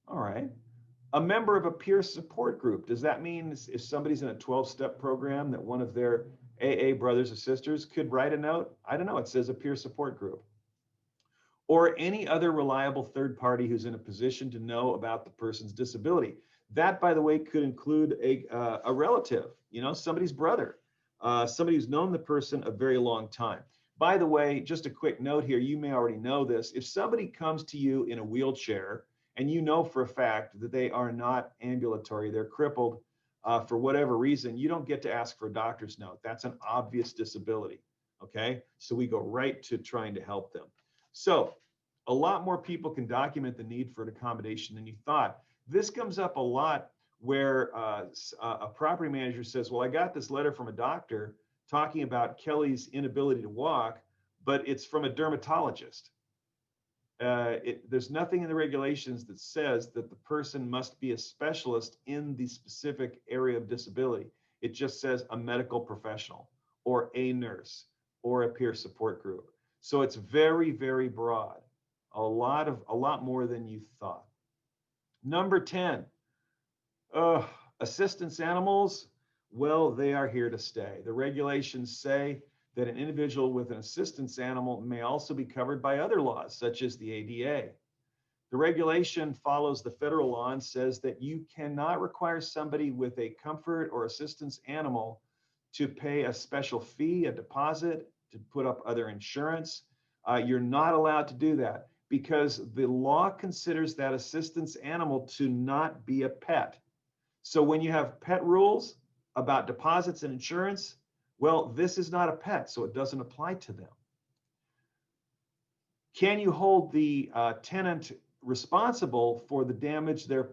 All right. A member of a peer support group. Does that mean if somebody's in a 12-step program that one of their AA brothers or sisters could write a note? I don't know. It says a peer support group. Or any other reliable third party who's in a position to know about the person's disability. That, by the way, could include a relative, somebody's brother, somebody who's known the person a very long time. By the way, just a quick note here, you may already know this. If somebody comes to you in a wheelchair and you know for a fact that they are not ambulatory, they're crippled for whatever reason, you don't get to ask for a doctor's note. That's an obvious disability, okay? So we go right to trying to help them. So a lot more people can document the need for an accommodation than you thought. This comes up a lot where a property manager says, well, I got this letter from a doctor talking about Kelly's inability to walk, but it's from a dermatologist. There's nothing in the regulations that says that the person must be a specialist in the specific area of disability. It just says a medical professional or a nurse or a peer support group. So it's very, very broad, a lot more than you thought. Number 10, assistance animals. Well, they are here to stay. The regulations say that an individual with an assistance animal may also be covered by other laws, such as the ADA. The regulation follows the federal law and says that you cannot require somebody with a comfort or assistance animal to pay a special fee, a deposit, to put up other insurance. You're not allowed to do that because the law considers that assistance animal to not be a pet. So when you have pet rules about deposits and insurance, well, this is not a pet, so it doesn't apply to them. Can you hold the tenant responsible for the damage their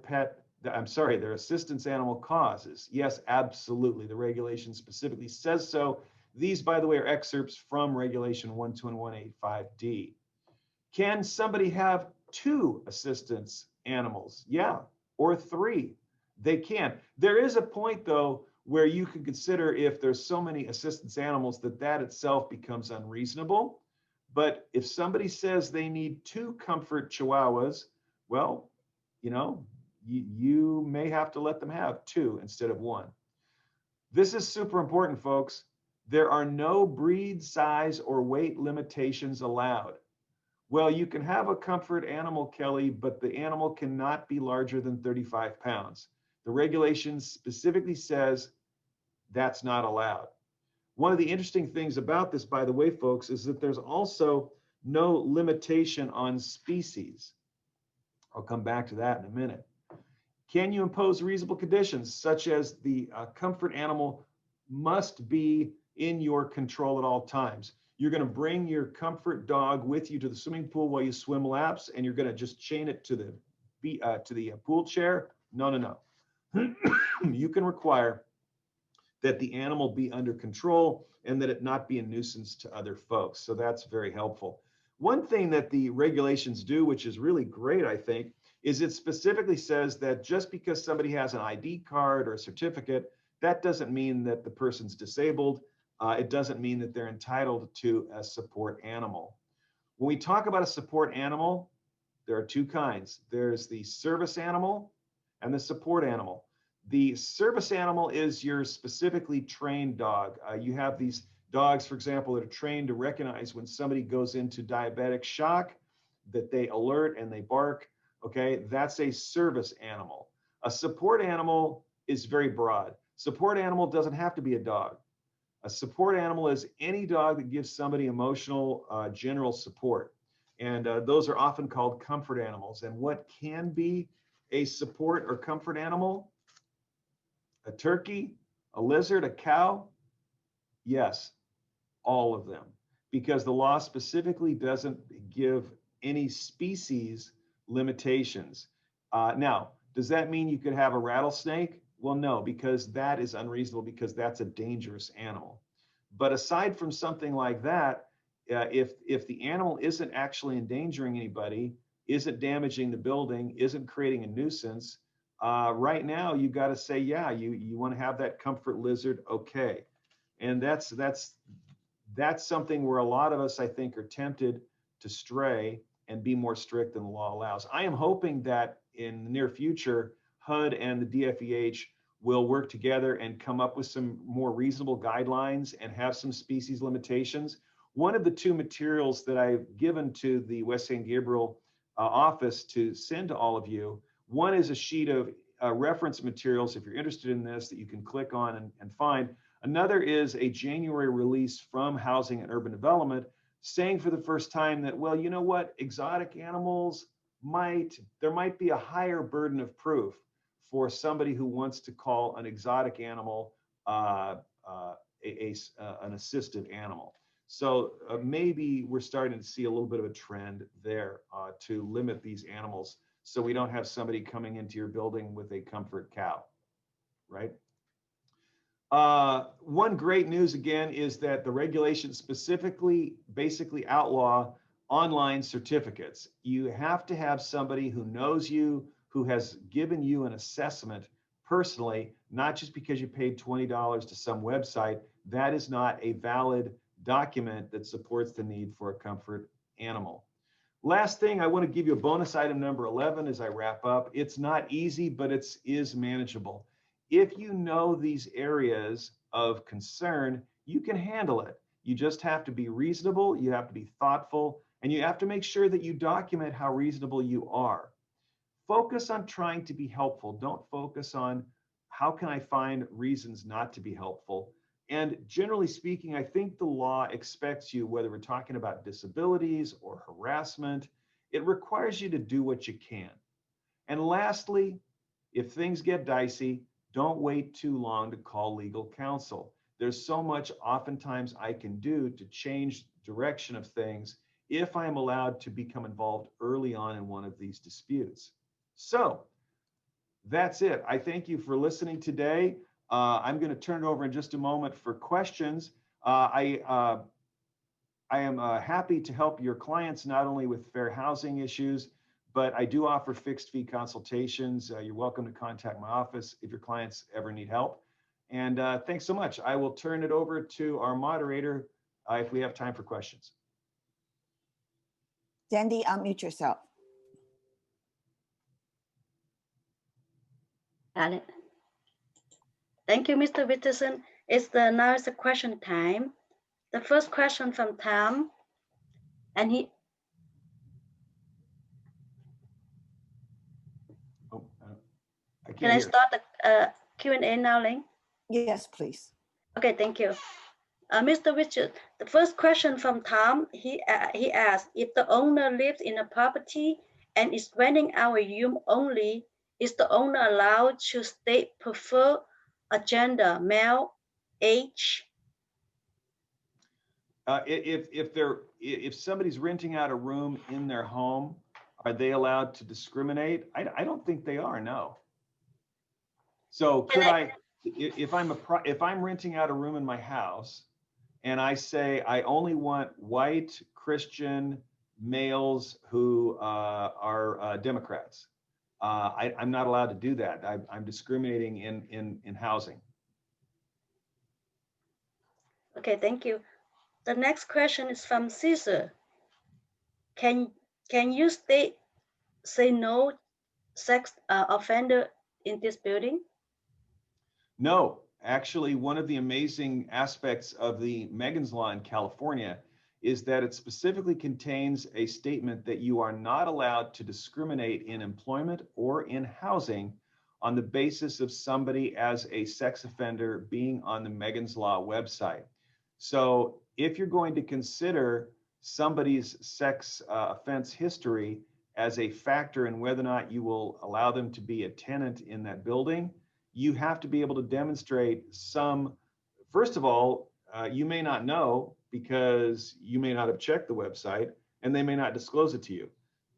their assistance animal causes? Yes, absolutely. The regulation specifically says so. These, by the way, are excerpts from Regulation 12185D. Can somebody have 2 assistance animals? Yeah, or 3. They can. There is a point, though, where you can consider if there's so many assistance animals that itself becomes unreasonable. But if somebody says they need 2 comfort chihuahuas, well, you know, you may have to let them have 2 instead of 1. This is super important, folks. There are no breed, size, or weight limitations allowed. Well, you can have a comfort animal, Kelly, but the animal cannot be larger than 35 pounds. The regulation specifically says that's not allowed. One of the interesting things about this, by the way, folks, is that there's also no limitation on species. I'll come back to that in a minute. Can you impose reasonable conditions, such as the comfort animal must be in your control at all times? You're going to bring your comfort dog with you to the swimming pool while you swim laps, and you're going to just chain it to the pool chair? No, no, no. You can require that the animal be under control and that it not be a nuisance to other folks. So that's very helpful. One thing that the regulations do, which is really great, I think, is it specifically says that just because somebody has an ID card or a certificate, that doesn't mean that the person's disabled. It doesn't mean that they're entitled to a support animal. When we talk about a support animal, there are 2 kinds. There's the service animal and the support animal. The service animal is your specifically trained dog. You have these dogs, for example, that are trained to recognize when somebody goes into diabetic shock, that they alert and they bark. Okay, that's a service animal. A support animal is very broad. Support animal doesn't have to be a dog. A support animal is any dog that gives somebody emotional, general support. And those are often called comfort animals. And what can be a support or comfort animal? A turkey, a lizard, a cow? Yes, all of them. Because the law specifically doesn't give any species limitations. Now, does that mean you could have a rattlesnake? Well, no, because that is unreasonable because that's a dangerous animal. But aside from something like that, if the animal isn't actually endangering anybody, isn't damaging the building, isn't creating a nuisance, right now you got to say, yeah, you want to have that comfort lizard, okay. And that's something where a lot of us, I think, are tempted to stray and be more strict than the law allows. I am hoping that in the near future, HUD and the DFEH will work together and come up with some more reasonable guidelines and have some species limitations. One of the 2 materials that I've given to the West San Gabriel office to send to all of you, one is a sheet of reference materials, if you're interested in this, that you can click on and find. Another is a January release from Housing and Urban Development saying for the first time that, well, you know what, exotic animals there might be a higher burden of proof for somebody who wants to call an exotic animal an assisted animal. So maybe we're starting to see a little bit of a trend there to limit these animals so we don't have somebody coming into your building with a comfort cow, right? One great news again is that the regulations specifically basically outlaw online certificates. You have to have somebody who knows you, who has given you an assessment personally, not just because you paid $20 to some website. That is not a valid document that supports the need for a comfort animal. Last thing, I want to give you a bonus item number 11 as I wrap up. It's not easy, but it is manageable. If you know these areas of concern, you can handle it. You just have to be reasonable, you have to be thoughtful, and you have to make sure that you document how reasonable you are. Focus on trying to be helpful. Don't focus on how can I find reasons not to be helpful. And generally speaking, I think the law expects you, whether we're talking about disabilities or harassment, it requires you to do what you can. And lastly, if things get dicey, Don't wait too long to call legal counsel. There's so much oftentimes I can do to change direction of things if I'm allowed to become involved early on in one of these disputes. So that's it. I thank you for listening today. I'm going to turn it over in just a moment for questions. I am happy to help your clients not only with fair housing issues, but I do offer fixed fee consultations. You're welcome to contact my office if your clients ever need help. And thanks so much. I will turn it over to our moderator if we have time for questions. Sandy, unmute yourself. Got it. Thank you, Mr. Richardson. Now it's the question time. The first question from Tom, and he. Oh, I can't Can I hear. start the Q&A now, Ling? Yes, please. Okay, thank you. Mr. Richard, the first question from Tom, he asked, if the owner lives in a property and is renting out a room only, is the owner allowed to state prefer a gender, male, age? If somebody's renting out a room in their home, are they allowed to discriminate? I don't think they are, no. So could if I'm renting out a room in my house and I say I only want white Christian males who are Democrats, I'm not allowed to do that. I'm discriminating in housing. Okay, thank you. The next question is from Caesar. Can you say no sex offender in this building? No, actually, one of the amazing aspects of the Megan's Law in California is that it specifically contains a statement that you are not allowed to discriminate in employment or in housing on the basis of somebody as a sex offender being on the Megan's Law website. So if you're going to consider somebody's sex offense history as a factor in whether or not you will allow them to be a tenant in that building, you have to be able to demonstrate some, first of all, you may not know because you may not have checked the website and they may not disclose it to you.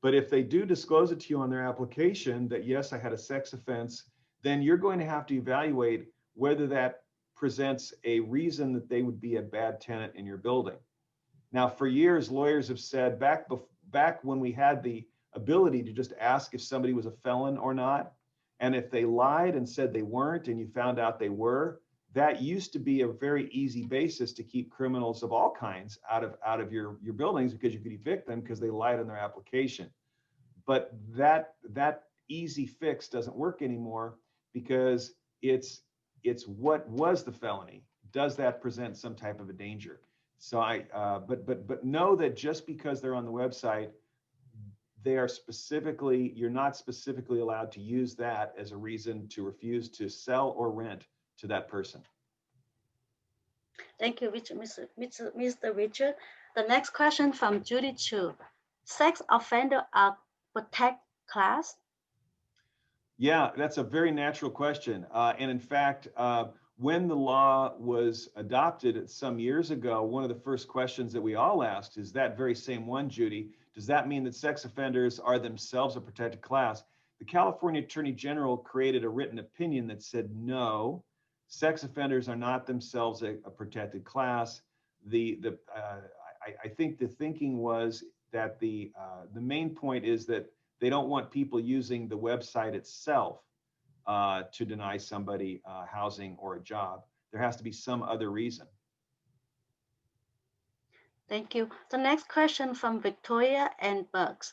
But if they do disclose it to you on their application that, yes, I had a sex offense, then you're going to have to evaluate whether that presents a reason that they would be a bad tenant in your building. Now, for years, lawyers have said back when we had the ability to just ask if somebody was a felon or not, and if they lied and said they weren't and you found out they were, that used to be a very easy basis to keep criminals of all kinds out of your buildings because you could evict them because they lied on their application. But that easy fix doesn't work anymore because it's what was the felony. Does that present some type of a danger? So but know that just because they're on the website, you're not specifically allowed to use that as a reason to refuse to sell or rent to that person. Thank you, Mr. Richard. The next question from Judy Chu. Sex offender are protected class? Yeah, that's a very natural question. And in fact, when the law was adopted some years ago, one of the first questions that we all asked is that very same one, Judy. Does that mean that sex offenders are themselves a protected class? The California Attorney General created a written opinion that said no, sex offenders are not themselves a protected class. I think the thinking was that the main point is that they don't want people using the website itself to deny somebody housing or a job. There has to be some other reason. Thank you. The next question from Victoria and Bugs.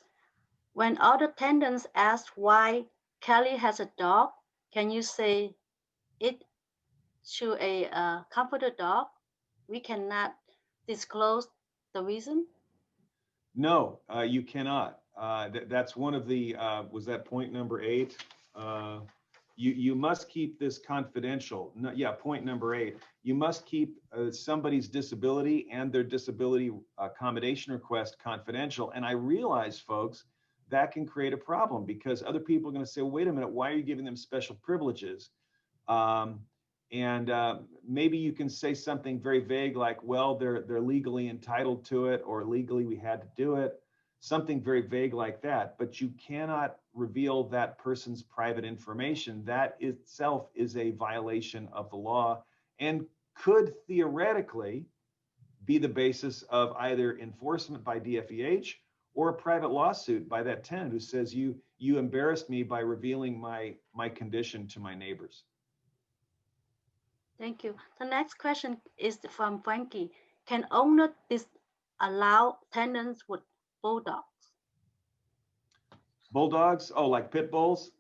When other tenants ask why Kelly has a dog, can you say it to a comforter dog? We cannot disclose the reason? No, you cannot. That's one of the, was that point number 8? You must keep this confidential. No, yeah, point number 8. You must keep somebody's disability and their disability accommodation request confidential. And I realize, folks, that can create a problem because other people are going to say, wait a minute, why are you giving them special privileges? Maybe you can say something very vague like, well, they're legally entitled to it, or legally we had to do it, something very vague like that. But you cannot reveal that person's private information. That itself is a violation of the law and could theoretically be the basis of either enforcement by DFEH or a private lawsuit by that tenant who says you embarrassed me by revealing my condition to my neighbors. Thank you. The next question is from Frankie. Can owner disallow tenants with bulldogs? Bulldogs? Oh, like pit bulls?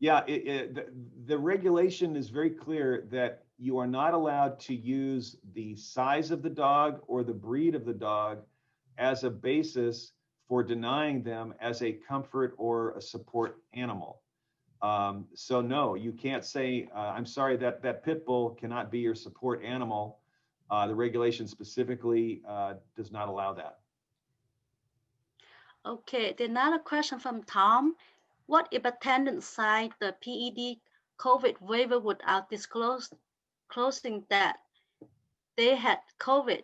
Yeah, the regulation is very clear that you are not allowed to use the size of the dog or the breed of the dog as a basis for denying them as a comfort or a support animal. So no, you can't say, I'm sorry, that pit bull cannot be your support animal. The regulation specifically does not allow that. Okay, then another question from Tom. What if a tenant signed the PED COVID waiver without disclosing that they had COVID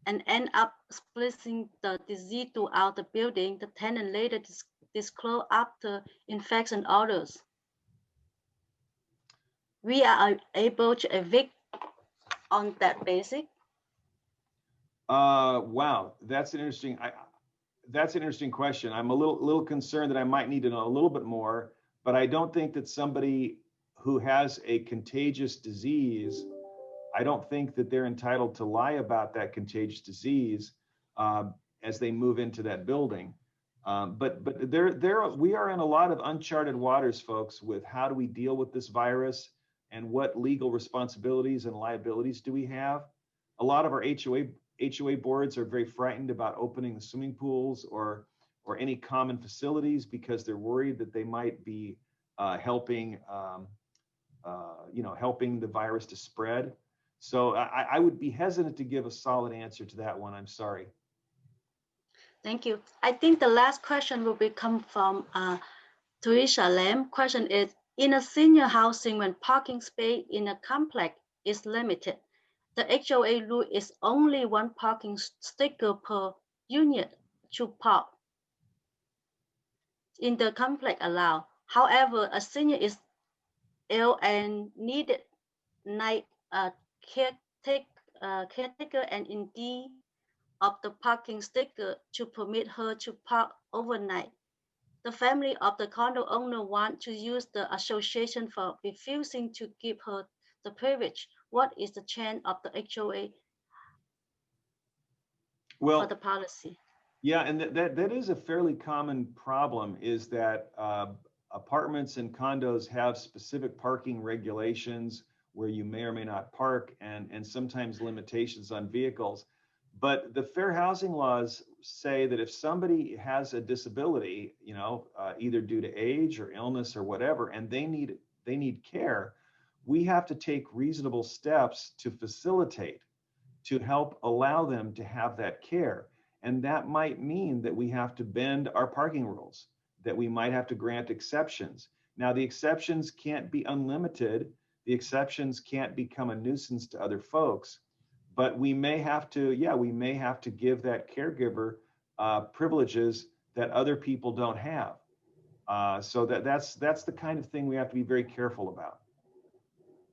and end up spreading the disease throughout the building? The tenant later disclosed after infection orders. We are able to evict on that basis. Wow, that's an interesting question. I'm a little concerned that I might need to know a little bit more, but I don't think that somebody who has a contagious disease, I don't think that they're entitled to lie about that contagious disease as they move into that building. But we are in a lot of uncharted waters, folks, with how do we deal with this virus and what legal responsibilities and liabilities do we have. A lot of our HOA boards are very frightened about opening the swimming pools or any common facilities because they're worried that they might be helping the virus to spread. So I would be hesitant to give a solid answer to that one. I'm sorry. Thank you. I think the last question will come from Teresa Lam. Question is, in a senior housing, when parking space in a complex is limited, the HOA rule is only one parking sticker per unit to park in the complex allowed. However, a senior is ill and needed night caretaker and indeed of the parking sticker to permit her to park overnight. The family of the condo owner want to use the association for refusing to give her the privilege. What is the chance of the HOA for the policy? Yeah, and that is a fairly common problem, is that apartments and condos have specific parking regulations where you may or may not park, and sometimes limitations on vehicles. But the fair housing laws say that if somebody has a disability, either due to age or illness or whatever, and they need care, we have to take reasonable steps to facilitate, to help allow them to have that care. And that might mean that we have to bend our parking rules, that we might have to grant exceptions. Now, the exceptions can't be unlimited. The exceptions can't become a nuisance to other folks. But we may have to, give that caregiver privileges that other people don't have. So that's the kind of thing we have to be very careful about.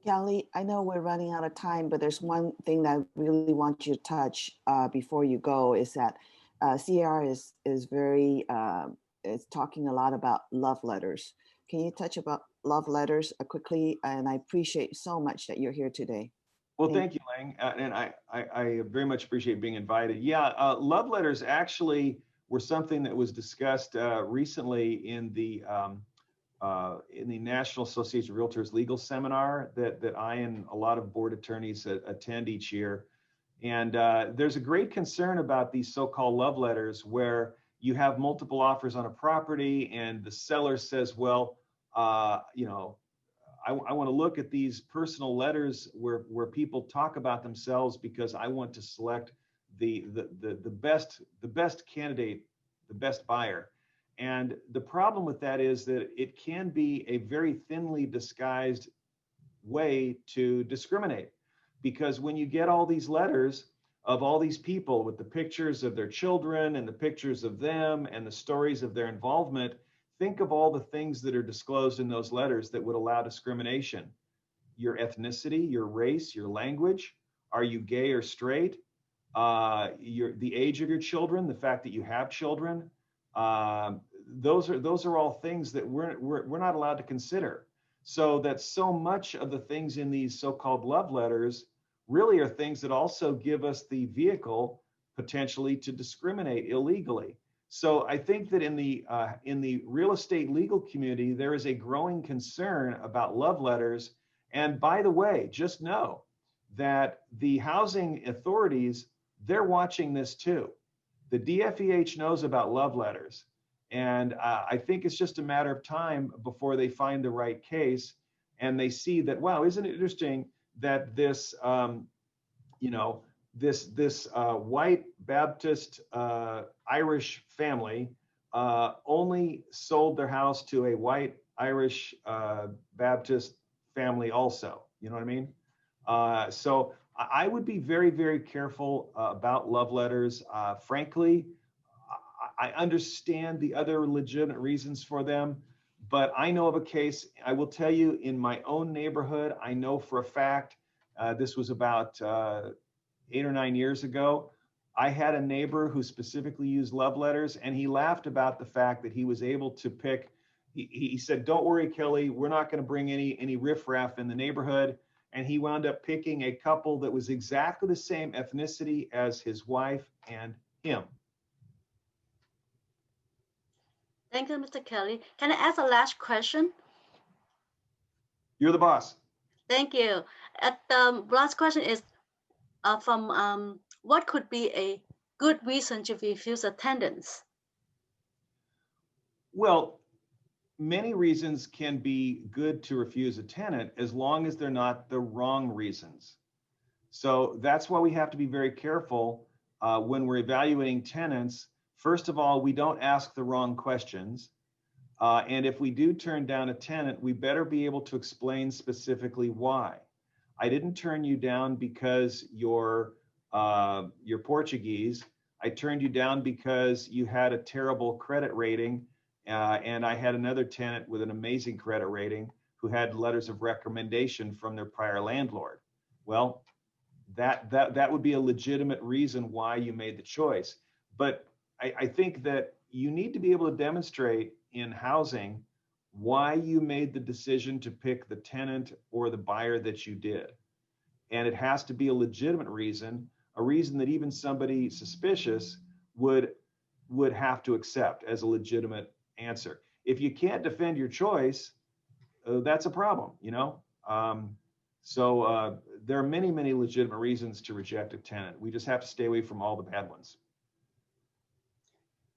Kelly, I know we're running out of time, but there's one thing that I really want you to touch before you go, is that CAR is very, is talking a lot about love letters. Can you touch about love letters quickly? And I appreciate so much that you're here today. Well, thank you, Lang, and I very much appreciate being invited. Yeah, love letters actually were something that was discussed recently in the National Association of Realtors legal seminar that I and a lot of board attorneys attend each year. And there's a great concern about these so-called love letters where you have multiple offers on a property and the seller says, well, I want to look at these personal letters where people talk about themselves because I want to select the best candidate, the best buyer. And the problem with that is that it can be a very thinly disguised way to discriminate. Because when you get all these letters of all these people with the pictures of their children and the pictures of them and the stories of their involvement, think of all the things that are disclosed in those letters that would allow discrimination. Your ethnicity, your race, your language, are you gay or straight, the age of your children, the fact that you have children, those are all things that we're not allowed to consider. So that so much of the things in these so-called love letters really are things that also give us the vehicle potentially to discriminate illegally. So I think that in the real estate legal community, there is a growing concern about love letters. And by the way, just know that the housing authorities, they're watching this too. The DFEH knows about love letters. And I think it's just a matter of time before they find the right case and they see that, wow, isn't it interesting that this, this white Baptist Irish family only sold their house to a white Irish Baptist family also, you know what I mean? So I would be very, very careful about love letters. Frankly, I understand the other legitimate reasons for them, but I know of a case, I will tell you, in my own neighborhood, I know for a fact, this was about 8 or 9 years ago, I had a neighbor who specifically used love letters, and he laughed about the fact that he was able to pick, he said, don't worry, Kelly, we're not going to bring any riffraff in the neighborhood. And he wound up picking a couple that was exactly the same ethnicity as his wife and him. Thank you, Mr. Kelly. Can I ask a last question? You're the boss. Thank you. The last question is from what could be a good reason to refuse attendance? Well, many reasons can be good to refuse a tenant as long as they're not the wrong reasons. So that's why we have to be very careful when we're evaluating tenants. First of all, we don't ask the wrong questions. And if we do turn down a tenant, we better be able to explain specifically why. I didn't turn you down because you're Portuguese. I turned you down because you had a terrible credit rating. And I had another tenant with an amazing credit rating who had letters of recommendation from their prior landlord. Well, that would be a legitimate reason why you made the choice. But I think that you need to be able to demonstrate in housing why you made the decision to pick the tenant or the buyer that you did. And it has to be a legitimate reason, a reason that even somebody suspicious would have to accept as a legitimate answer. If you can't defend your choice, that's a problem, you know? So there are many, many legitimate reasons to reject a tenant. We just have to stay away from all the bad ones.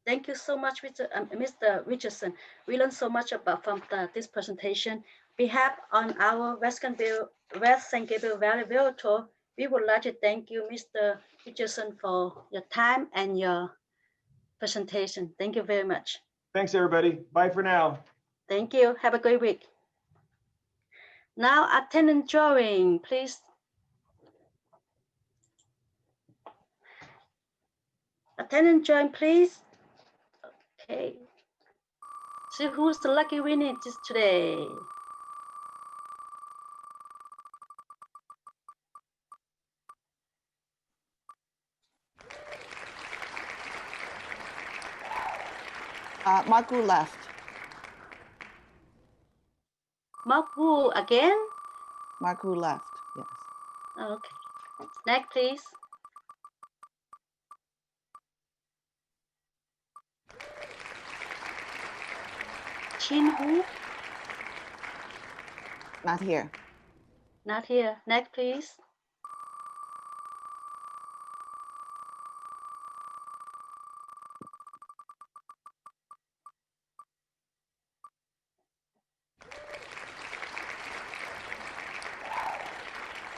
Thank you so much, Mr. Richardson. We learned so much from this presentation. We have on our West San Gabriel Valley Realtor, we would like to thank you, Mr. Richardson, for your time and your presentation. Thank you very much. Thanks, everybody. Bye for now. Thank you. Have a great week. Now, attendant drawing, please. Attendant drawing, please. Okay. See who's the lucky winner today. Mark Wu left. Mark Wu again? Mark Wu left, yes. Okay. Next, please. Chin Hu? Not here. Not here. Next, please.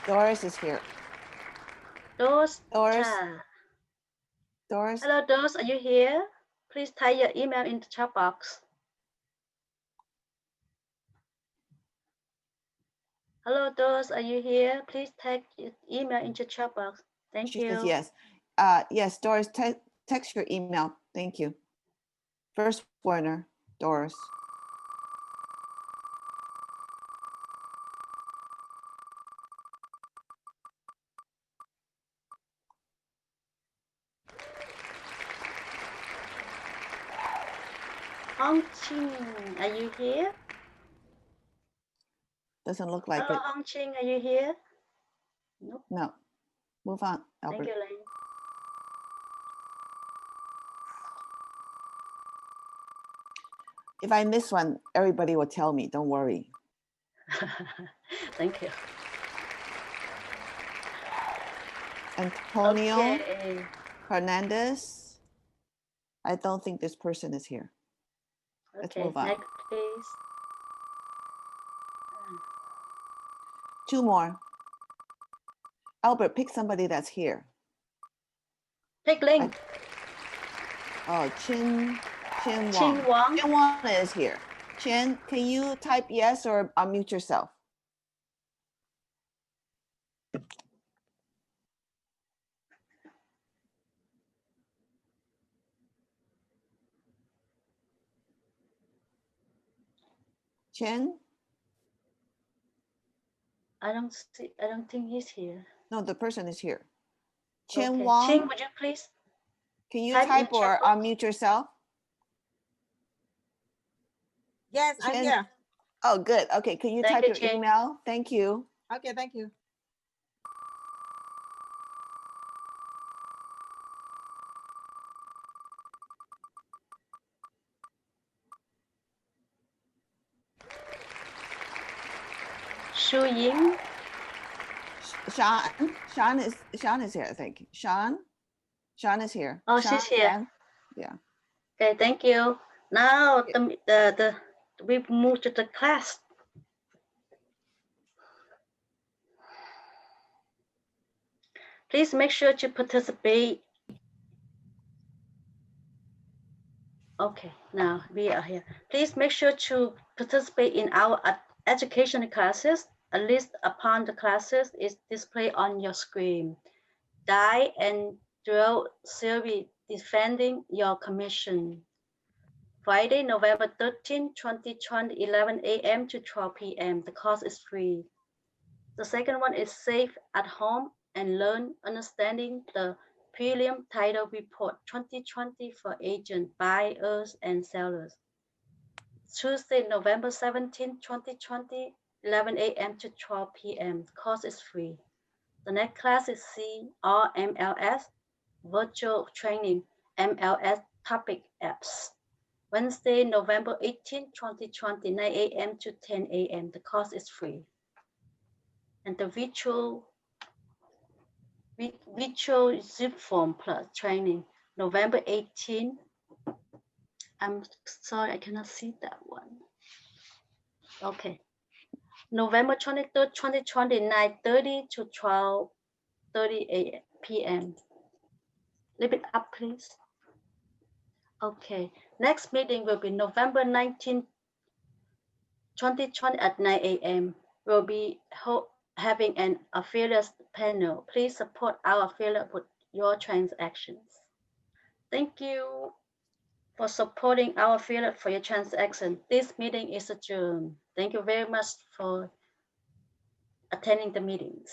Doris is here. Doris. Doris. Doris. Hello, Doris. Are you here? Please type your email in the chat box. Hello, Doris, are you here? Please type email into chat box. Thank She says you. yes. Yes, Doris, text your email. Thank you. First Werner, Doris. Hong Ching, are you here? Doesn't look like Hello, it. Hong Ching, are you here? Nope. No. Move on, Thank Albert. you, Lane. If I miss one, everybody will tell me. Don't worry. Thank you. Antonio Okay. Hernandez. I don't think this person is here. Let's Okay, move on. next, please. Two more. Albert, pick somebody that's here. Pick Ling. Oh, Chin Wong. Chin Wong. Chin Wong is here. Chin, can you type yes or unmute yourself? Chin? I don't think he's here. No, the person is here. Chin Okay. Wong, Chin, would you please can you type in type chat or box? unmute yourself? Yes, I'm Chin? here. Oh, good. Okay, can you Thank type you, your Chin. email? Thank you. Okay, thank you. Shu Ying. Sean is here, I think. Sean is here. Oh, Sean, she's here. Yeah. Okay, thank you. Now we move to the class. Please make sure to participate. Okay, now we are here. Please make sure to participate in our education classes. A list upon the classes is displayed on your screen. Die and drill series defending your commission. Friday, November 13, 2020, 11 a.m. to 12 p.m. The course is free. The second one is Safe at Home and Learn Understanding the Prelim Title Report 2020 for agents, buyers, and sellers. Tuesday, November 17, 2020, 11 a.m. to 12 p.m. The course is free. The next class is CRMLS, Virtual Training, MLS Topic Apps. Wednesday, November 18, 2020, 9 a.m. to 10 a.m. The course is free. And the virtual zip form plus training, November 18. I'm sorry, I cannot see that one. Okay. November 23rd, 2020, 9:30 to 12:30 p.m. Leave it up, please. Okay. Next meeting will be November 19, 2020 at 9 a.m. We'll be having an affiliate panel. Please support our affiliate with your transactions. Thank you for supporting our affiliate for your transaction. This meeting is adjourned. Thank you very much for attending the meetings.